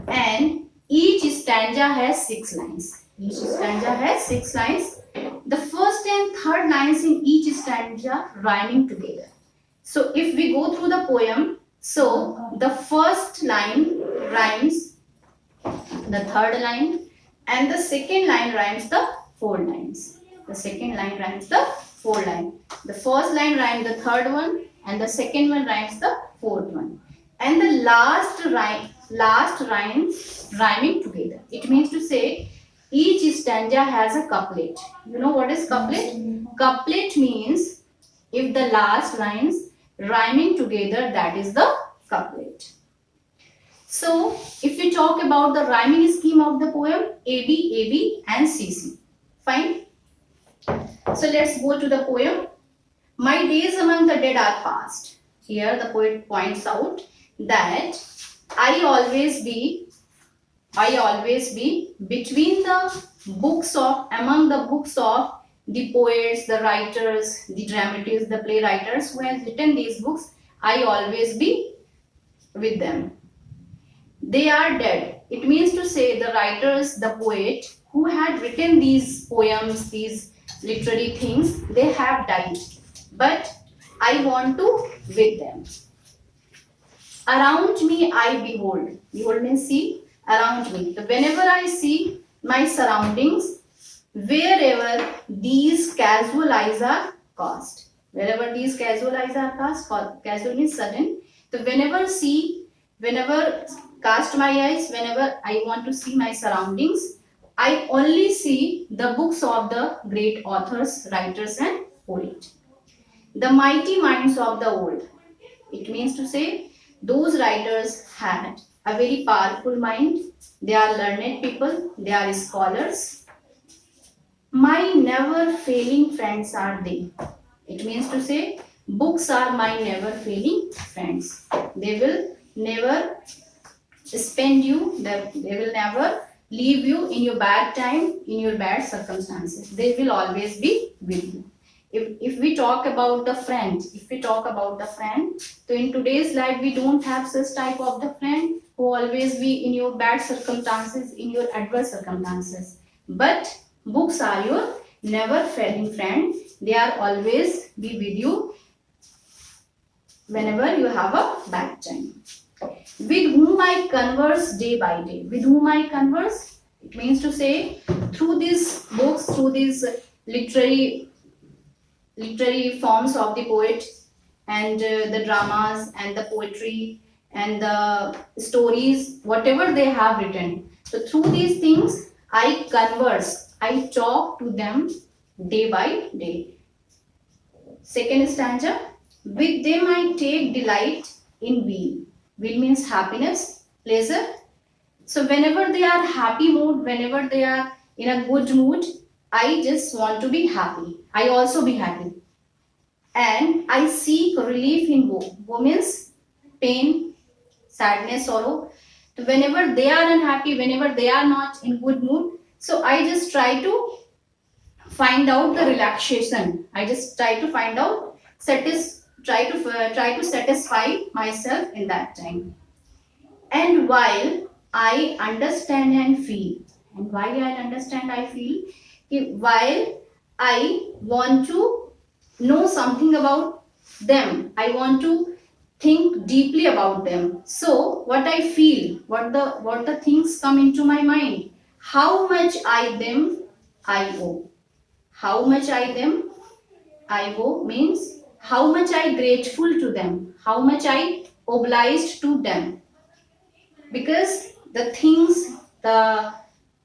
and each stanza has 6 lines. Each stanza has 6 lines. The first and third lines in each stanza rhyming together. So if we go through the poem, so the first line rhymes the third line and the second line rhymes the 4 lines. The second line rhymes the 4 line. The first line rhymes the third one and the second one rhymes the fourth one. And the last rhymes rhyming together. It means to say each stanza has a couplet. You know what is couplet? Couplet means if the last lines rhyming together, that is the couplet. So, if we talk about the rhyming scheme of the poem, AB, and CC. Fine. So, let's go to the poem. My days among the dead are past. Here, the poet points out that I always be between the books of, among the books of the poets, the writers, the dramatists, the playwrights who has written these books. I always be with them. They are dead. It means to say the writers, the poet who had written these poems, these literary things, they have died. But I want to with them. Around me I behold. Behold means see. Around me. So whenever I see my surroundings, wherever these casual eyes are cast. Wherever these casual eyes are cast, casual means sudden. So whenever cast my eyes, whenever I want to see my surroundings, I only see the books of the great authors, writers, and poets. The mighty minds of the old. It means to say those writers had a very powerful mind. They are learned people, they are scholars. My never failing friends are they. It means to say books are my never failing friends. They will never spend you, they will never leave you in your bad time, in your bad circumstances. They will always be with you. If we talk about the friend, so in today's life we don't have such type of the friend who always be in your bad circumstances, in your adverse circumstances. But books are your never failing friend. They are always be with you whenever you have a bad time. With whom I converse day by day. With whom I converse, it means to say through these books, through these literary forms of the poet and the dramas and the poetry and the stories, whatever they have written. So through these things, I converse, I talk to them day by day. Second stanza, with them I take delight in weal. Weal means happiness, pleasure. So whenever they are happy mood, whenever they are in a good mood, I just want to be happy. I also be happy. And I seek relief in woe. Woe means pain, sadness, sorrow. So whenever they are unhappy, whenever they are not in good mood, so I just try to find out the relaxation. I just try to find out, try to satisfy myself in that time. And while I understand and feel, and why I understand, I feel, while I want to know something about them, I want to think deeply about them. So what I feel, what the things come into my mind, how much I them I owe. How much I them I owe means how much I grateful to them, how much I obliged to them. Because the things, the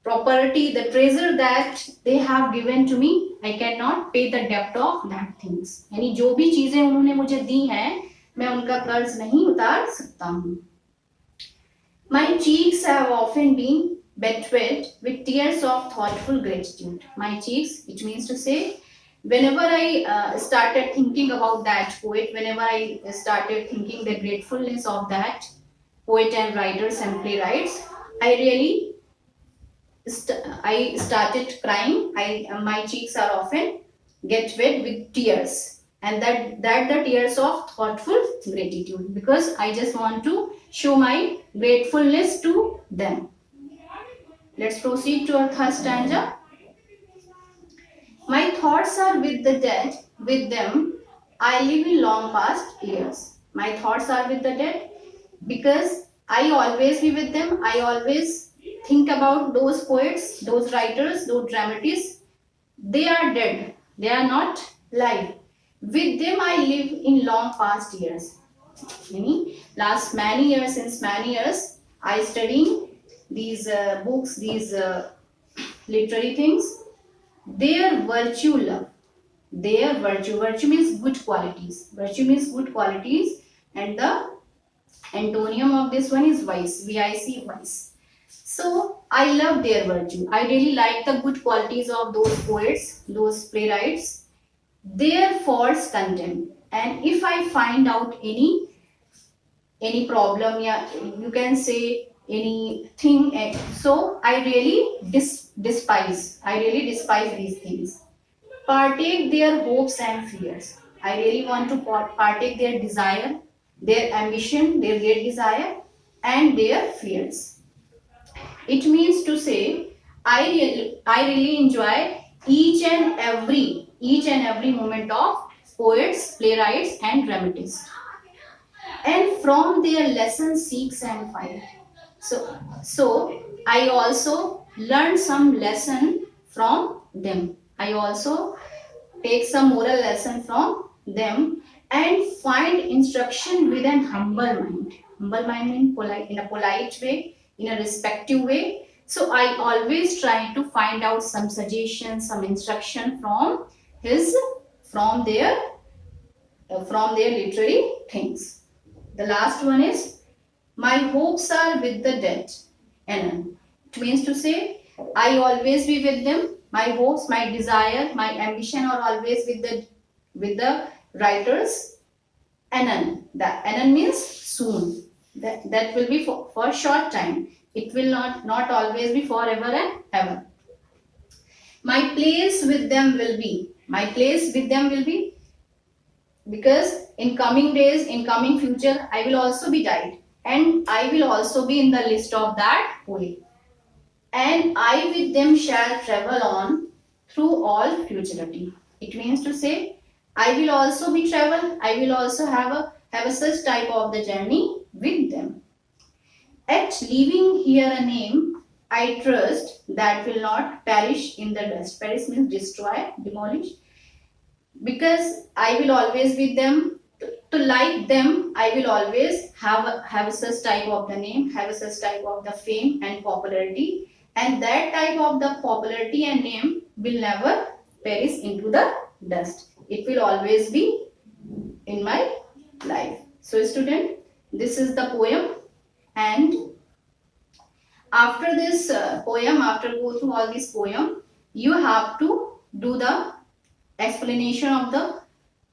property, the treasure that they have given to me, I cannot pay the debt of that things. यानी जो भी चीजें उन्होंने मुझे दी हैं, मैं उनका कर्ज नहीं उतार सकता हूँ. My cheeks have often been bedwet with tears of thoughtful gratitude. My cheeks, it means to say, whenever I started thinking about that poet, whenever I started thinking the gratefulness of that poet and writers and playwrights, I really I started crying. My cheeks are often get wet with tears, and that the tears of thoughtful gratitude, because I just want to show my gratefulness to them. Let's proceed to our third stanza. My thoughts are with the dead, with them I live in long past years. My thoughts are with the dead because I always be with them. I always think about those poets, those writers, those dramatists. They are dead. They are not live. With them I live in long past years. Meaning, last many years, since many years, I study these books, these literary things. Their virtue love. their virtue. Virtue means good qualities. Virtue means good qualities, and the antonium of this one is vice. V-I-C, vice. So I love their virtue. I really like the good qualities of those poets, those playwrights. Their faults condemn. And if I find out any problem, yeah, you can say anything, so I really despise. I really despise these things. Partake their hopes and fears. I really want to partake their desire, their ambition, their great desire, and their fears. It means to say, I really enjoy each and every moment of poets, playwrights, and dramatists. And from their lessons seeks and find. So I also learn some lesson from them. I also take some moral lesson from them and find instruction with an humble mind. Humble mind means polite, in a polite way, in a respective way. So I always try to find out some suggestion, some instruction from his, from their literary things. The last one is, my hopes are with the dead. Anon. It means to say, I always be with them. My hopes, my desire, my ambition are always with the writers. Anon. That anon means soon. That will be for a short time. It will not always be forever and ever. My place with them will be. My place with them will be, because in coming days, in coming future, I will also be died, and I will also be in the list of that poet. And I with them shall travel on through all futurity. It means to say, I will also be travel. I will also have a such type of the journey with them. At leaving here a name, I trust that will not perish in the dust. Perish means destroy, demolish. Because I will always with them. To like them, I will always have such type of the name, have such type of the fame and popularity, and that type of the popularity and name will never perish into the dust. It will always be in my life. So student, this is the poem, and after this poem, after go through all this poem, you have to do the explanation of the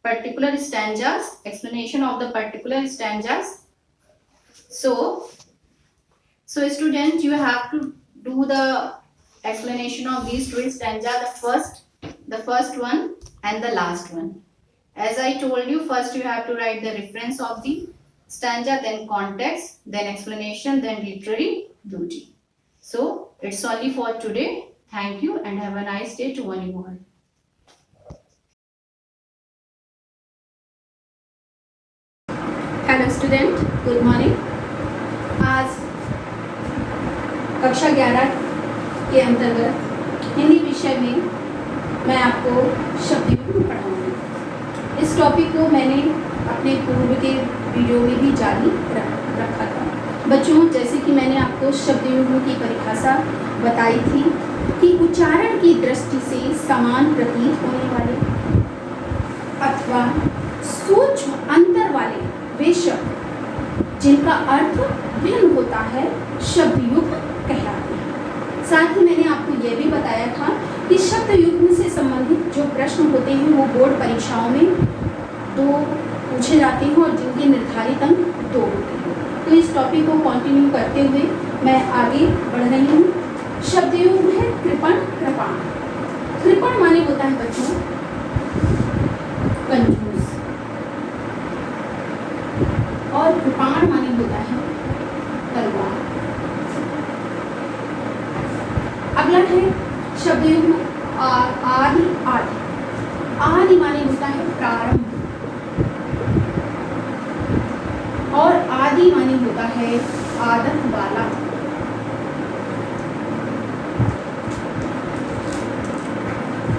particular stanzas, explanation of the particular stanzas. So student, you have to do the explanation of these two stanzas, the first one and the last one. As I told you, first you have to write the reference of the stanza, then context, then explanation, then literary beauty. So it's only for today. Thank you and have a nice day to one and all. Hello student, good morning. आज कक्षा 11 के अंतर्गत हिंदी विषय में मैं आपको शब्द युग्म पढ़ाऊंगी। इस टॉपिक को मैंने अपने पूर्व के वीडियो में भी जारी रखा था। बच्चों, जैसे कि मैंने आपको शब्द युग्म की परिभाषा बताई थी कि उच्चारण की दृष्टि से समान प्रतीत होने वाले अथवा सूक्ष्म अंतर वाले वे शब्द जिनका अर्थ भिन्न होता है शब्द युग्म कहलाते हैं। साथ ही मैंने आपको यह भी बताया था कि शब्द युग्म से संबंधित जो प्रश्न होते हैं वो बोर्ड परीक्षाओं में 2 पूछे जाते हैं और जिनके निर्धारित अंक 2 होते हैं। तो इस टॉपिक को कंटिन्यू करते हुए मैं आगे बढ़ रही हूँ। शब्द युग्म है कृपण, कृपाण। कृपण माने होता है बच्चों कंजूस, और कृपाण माने होता है तलवार। अगला है शब्द युग्म आदि। आदि आदि माने होता है प्रारंभ, और आदि माने होता है आदत वाला।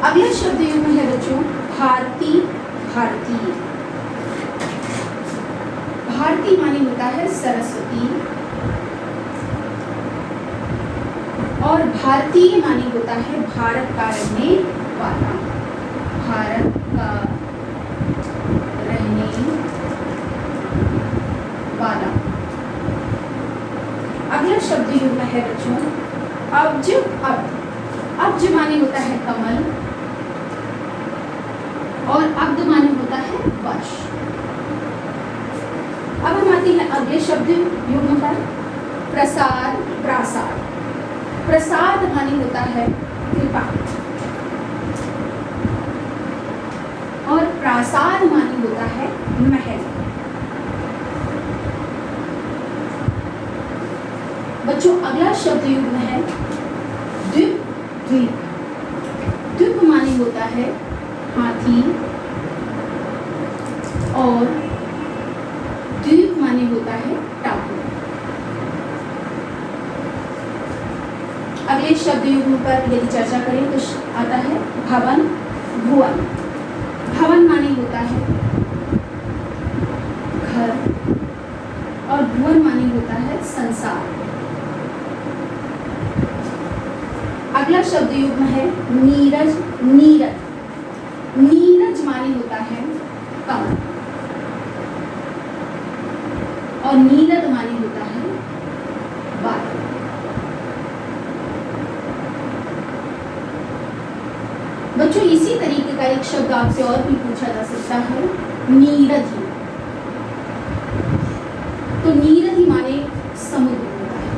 अगला शब्द युग्म है बच्चों भारती। भारतीय। भारती माने होता है सरस्वती, और भारतीय माने होता है भारत का रहने वाला। भारत का रहने वाला। अगला शब्द युग्म है बच्चों अब्ज। अब्ज माने होता है कमल और अब्द माने होता है वर्ष। अब हम आते हैं अगले शब्द युग्म पर प्रसाद। प्रासाद। प्रसाद माने होता है कृपा और प्रासाद माने होता है महल। बच्चों अगला शब्द युग्म है द्वीप। द्वीप। द्वीप माने होता है हाथी और द्वीप माने होता है टापू। अगले शब्द युग्म पर यदि चर्चा करें तो आता है भवन। भुवन। भवन माने होता है घर और भुवन माने होता है संसार। अगला शब्द युग्म है नीरज। नीरज। नीरज माने होता है कमल और नीरद माने होता है बादल। बच्चों इसी तरीके का एक शब्द आपसे और भी पूछा जा सकता है नीरथी। तो नीरथी माने समुद्र होता है।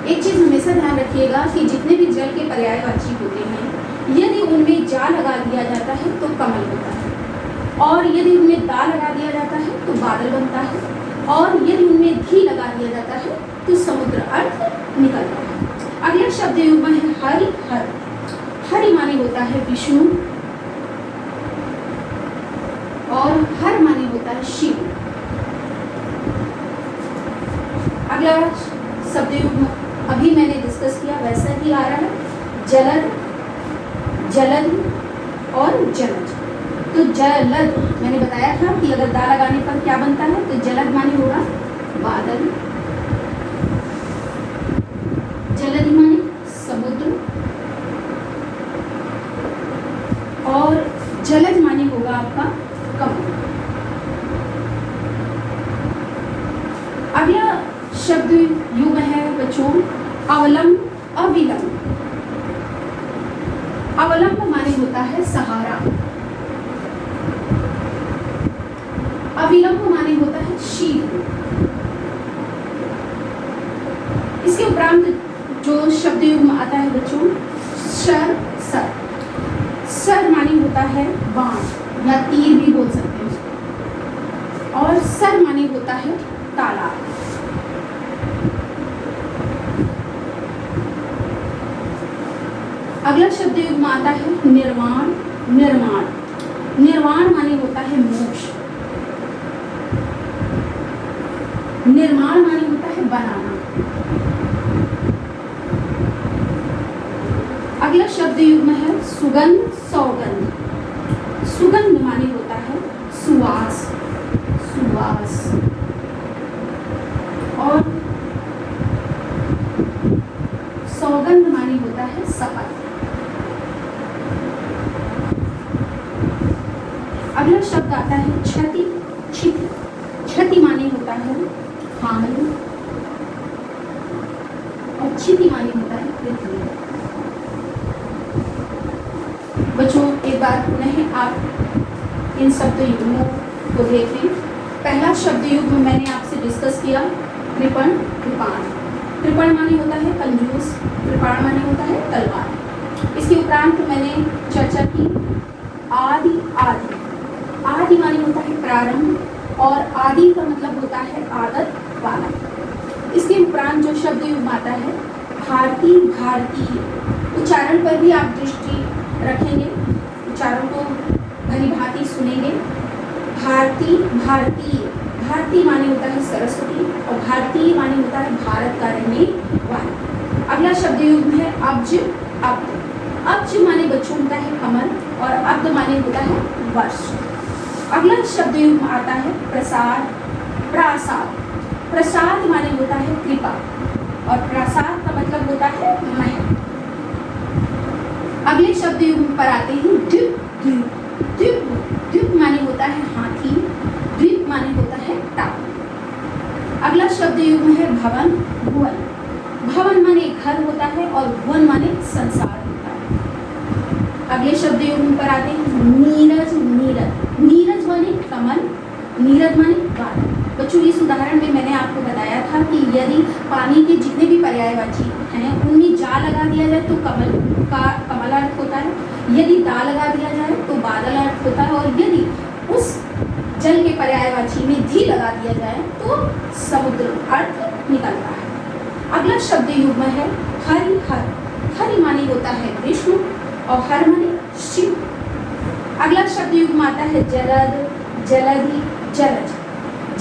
एक चीज हमेशा ध्यान रखिएगा कि जितने भी जल के पर्यायवाची होते हैं यदि उनमें जा लगा दिया जाता है तो कमल होता है और यदि उनमें दा लगा दिया जाता है तो बादल बनता है और यदि उनमें धी लगा दिया जाता है तो समुद्र अर्थ निकलता है। अगला शब्द युग्म है हरि। हर। हरि माने होता है विष्णु और हर माने होता है शिव। अगला शब्द युग्म अभी मैंने डिस्कस किया वैसा ही आ रहा है जलद। जलद और जलज। तो जलद मैंने बताया था कि अगर दा लगाने पर क्या बनता है तो जलद माने होगा बादल। जलद माने समुद्र और जलज माने होगा आपका कमल। अगला शब्द युग्म है बच्चों अवलंब। अविलंब। अवलंब माने होता है सहारा। अविलंब माने होता है शीघ्र। इसके उपरांत जो शब्द युग्म आता है बच्चों शर। सर। सर माने होता है बाण या तीर भी बोल सकते हैं उसको और सर माने होता है तालाब। अगला शब्द युग्म आता है निर्वाण। निर्माण। निर्वाण माने होता है मोक्ष। निर्माण माने होता है बनाना। अगला शब्द युग्म है सुगंध। सौगंध। सुगंध माने होता है सुवास। सुवास और सौगंध माने होता है शपथ। अगला शब्द आता है क्षति। क्षति। क्षति माने होता है हानि और क्षिति माने होता है पृथ्वी। बच्चों एक बार पुनः आप इन शब्द युग्मों को देखें। पहला शब्द युग्म मैंने आपसे डिस्कस किया कृपण। कृपाण। कृपण माने होता है कंजूस। कृपाण माने होता है तलवार। इसके उपरांत मैंने चर्चा की आदि। आदि। आदि माने होता है प्रारंभ और आदि का मतलब होता है आदत वाला। इसके उपरांत जो शब्द युग्म आता है भारती। भारतीय। उच्चारण पर भी आप दृष्टि रखेंगे, उच्चारण को भली भांति सुनेंगे। भारती। भारतीय। भारती माने होता है सरस्वती और भारतीय माने होता है भारत का रहने वाला। अगला शब्द युग्म है अब्ज। अब्द। अब्ज माने बच्चों होता है कमल और अब्द माने होता है वर्ष। अगला शब्द युग्म आता है प्रसाद। प्रासाद। प्रसाद माने होता है कृपा और प्रासाद का मतलब होता है महल। अगले शब्द पर आते हैं द्वीप द्वीप द्वीप द्वीप माने होता है हाथी, द्वीप माने होता है टापू। अगला शब्द युग्म है भवन भुवन। भवन माने घर होता है और भुवन माने संसार होता है। अगले शब्द युग्म पर आते हैं नीरज नीरज। नीरज माने कमल, नीरज माने बादल। बच्चों इस उदाहरण में मैंने आपको बताया था कि यदि पानी के जितने भी पर्यायवाची हैं उनमें जा लगा दिया जाए तो कमल अर्थ होता है, यदि दा लगा दिया जाए तो बादल अर्थ होता है, और यदि उस जल के पर्यायवाची में धी लगा दिया जाए तो समुद्र अर्थ निकलता है। अगला शब्द युग्म है हरि हर। हरि माने होता है विष्णु और हर माने शिव। अगला शब्द युग्म आता है जलद जलधि जलज।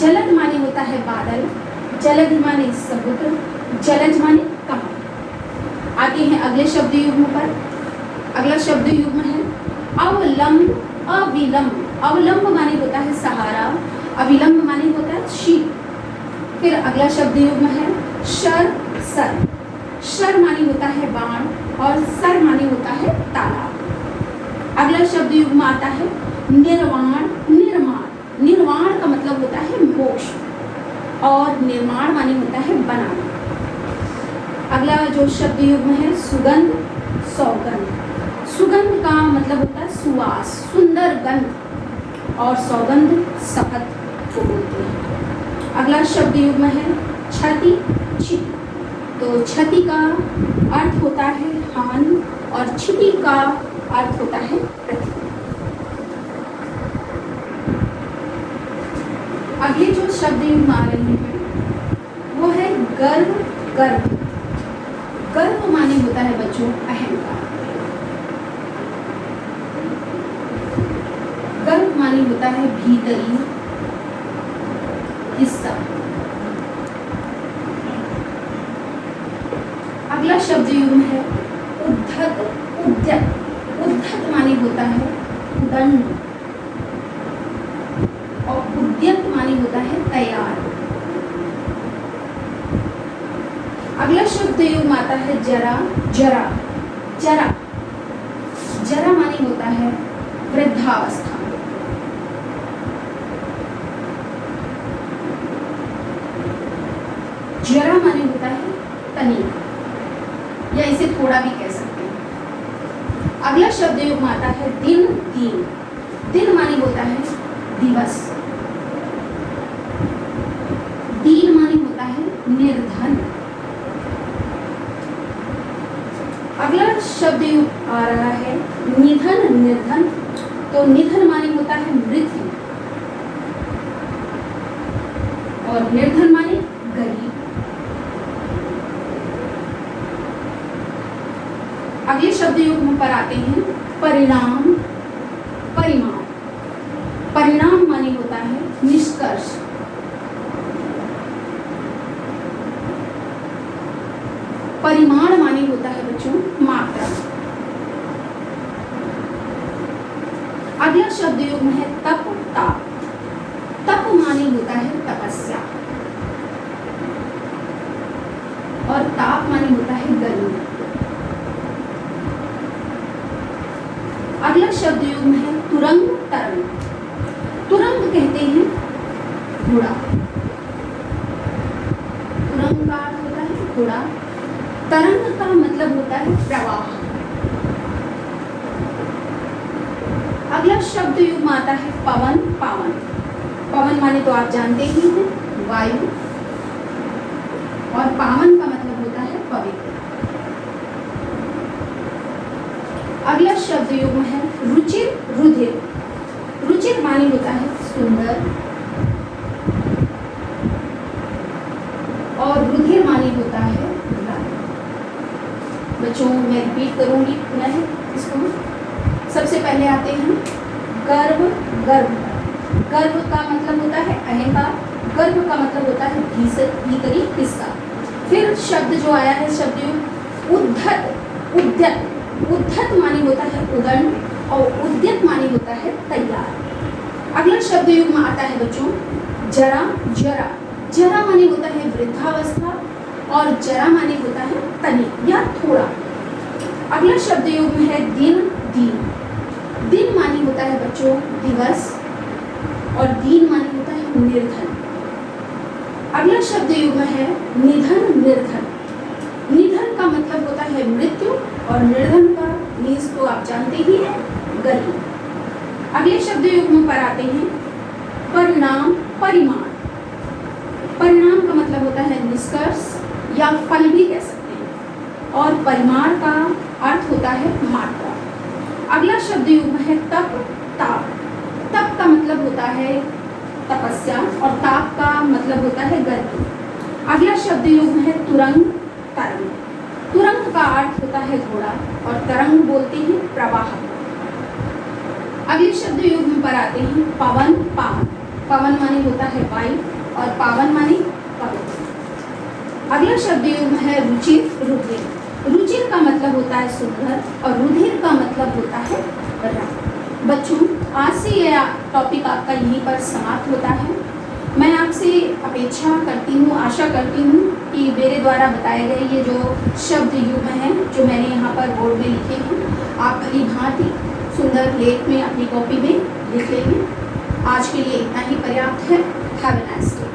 जलद माने होता है बादल, जलधि माने समुद्र, जलज माने कमल। आते हैं अगले शब्द युग्म पर। अगला शब्द युग्म है अवलंब अविलंब। अवलंब माने होता है सहारा, अविलंब माने होता है शीत। फिर अगला शब्द युग्म है शर सर। शर माने होता है बाण और सर माने होता है तालाब। अगला शब्द युग्म आता है निर्वाण निर्माण। निर्वाण का मतलब होता है मोक्ष और निर्माण माने होता है बनाना। अगला जो शब्द युग्म है सुगंध सौगंध। सुगंध का मतलब होता है सुवास, सुंदर गंध, और सौगंध शपथ को बोलते हैं। अगला शब्द युग्म है क्षति क्षिति। तो क्षति का अर्थ होता है हानि और क्षिति का अर्थ होता है प्रति। अगले जो शब्द युग्म आ रहे हैं वो है गर्व गर्व। गर्व माने होता है बच्चों अहंकार। गर्व माने होता है भीतरी हिस्सा। अगला शब्द युग्म है उद्धत उद्यत। उद्धत माने होता है उदंड और उद्यत माने होता है तैयार। अगला शब्द युग्म आता है जरा जरा। जरा जरा माने होता है वृद्धावस्था। जरा माने होता है तनिक, या इसे थोड़ा भी कह सकते हैं। अगला शब्द युग्म आता है दिन दिन। दिन माने होता है दिवस। दीन माने होता है निर्धन। अगला शब्द युग्म आ रहा है निधन निर्धन। तो निधन माने होता है मृत्यु और निर्धन माने गरीब। अगले शब्द युग्म पर आते हैं परिणाम परिमाण। परिणाम माने होता है निष्कर्ष। परिमाण माने होता है बच्चों मात्रा। अगला शब्द युग्म है तप ताप। तप माने होता है तपस्या और ताप माने होता है गर्मी। अगला शब्द युग्म है तुरंग तरंग। तुरंग कहते हैं घोड़ा। तुरंग का अर्थ होता है घोड़ा। तरंग का मतलब होता है प्रवाह। अगला शब्द युग्म आता है पवन पावन। पवन माने तो आप जानते ही हैं वायु, और पावन का मतलब होता है पवित्र। अगला शब्द युग्म है रुचिर रुधिर। रुचिर माने होता है सुंदर और रुधिर माने होता है लाल। बच्चों मैं रिपीट करूंगी पुनः इसको। सबसे पहले आते हैं गर्व गर्व। गर्व का मतलब होता है अहंकार, गर्व का मतलब होता है भीतरी हिस्सा। फिर शब्द जो आया है शब्द युग्म उद्धत उद्यत। उद्धत माने होता है उदंड और उद्यत माने होता है तैयार। अगला शब्द युग्म आता है बच्चों जरा जरा। जरा माने होता है वृद्धावस्था और जरा माने होता है तनिक या थोड़ा। अगला शब्द युग्म है दिन दिन। दिन माने होता है बच्चों दिवस और दीन माने होता है निर्धन। अगला शब्द युग्म है निधन निर्धन। निधन का मतलब होता है मृत्यु और निर्धन का मीन्स तो आप जानते ही हैं गरीब। अगले शब्द युग्म पर आते हैं परिणाम परिमाण। परिणाम का मतलब होता है निष्कर्ष या फल भी कह सकते हैं और परिमाण का अर्थ होता है मात्रा। अगला शब्द युग्म है तप ताप। तप का मतलब होता है तपस्या और ताप का मतलब होता है गर्मी। अगला शब्द युग्म है तुरंग तरंग। तुरंग का अर्थ होता है घोड़ा और तरंग बोलते हैं प्रवाह। अगले शब्द युग्म पर आते हैं पवन पावन। पवन माने होता है वायु और पावन माने पवित्र। अगला शब्द युग्म है रुचिर रुधिर। रुचिर का मतलब होता है सुंदर और रुधिर का मतलब होता है रक्त। बच्चों आज से यह टॉपिक आपका यहीं पर समाप्त होता है। मैं आपसे अपेक्षा करती हूँ, आशा करती हूँ कि मेरे द्वारा बताए गए ये जो शब्द युग्म हैं जो मैंने यहाँ पर बोर्ड में लिखे हैं आप भली भांति सुंदर लेख में अपनी कॉपी में लिख लेंगे। आज के लिए इतना ही पर्याप्त है। Have a nice day.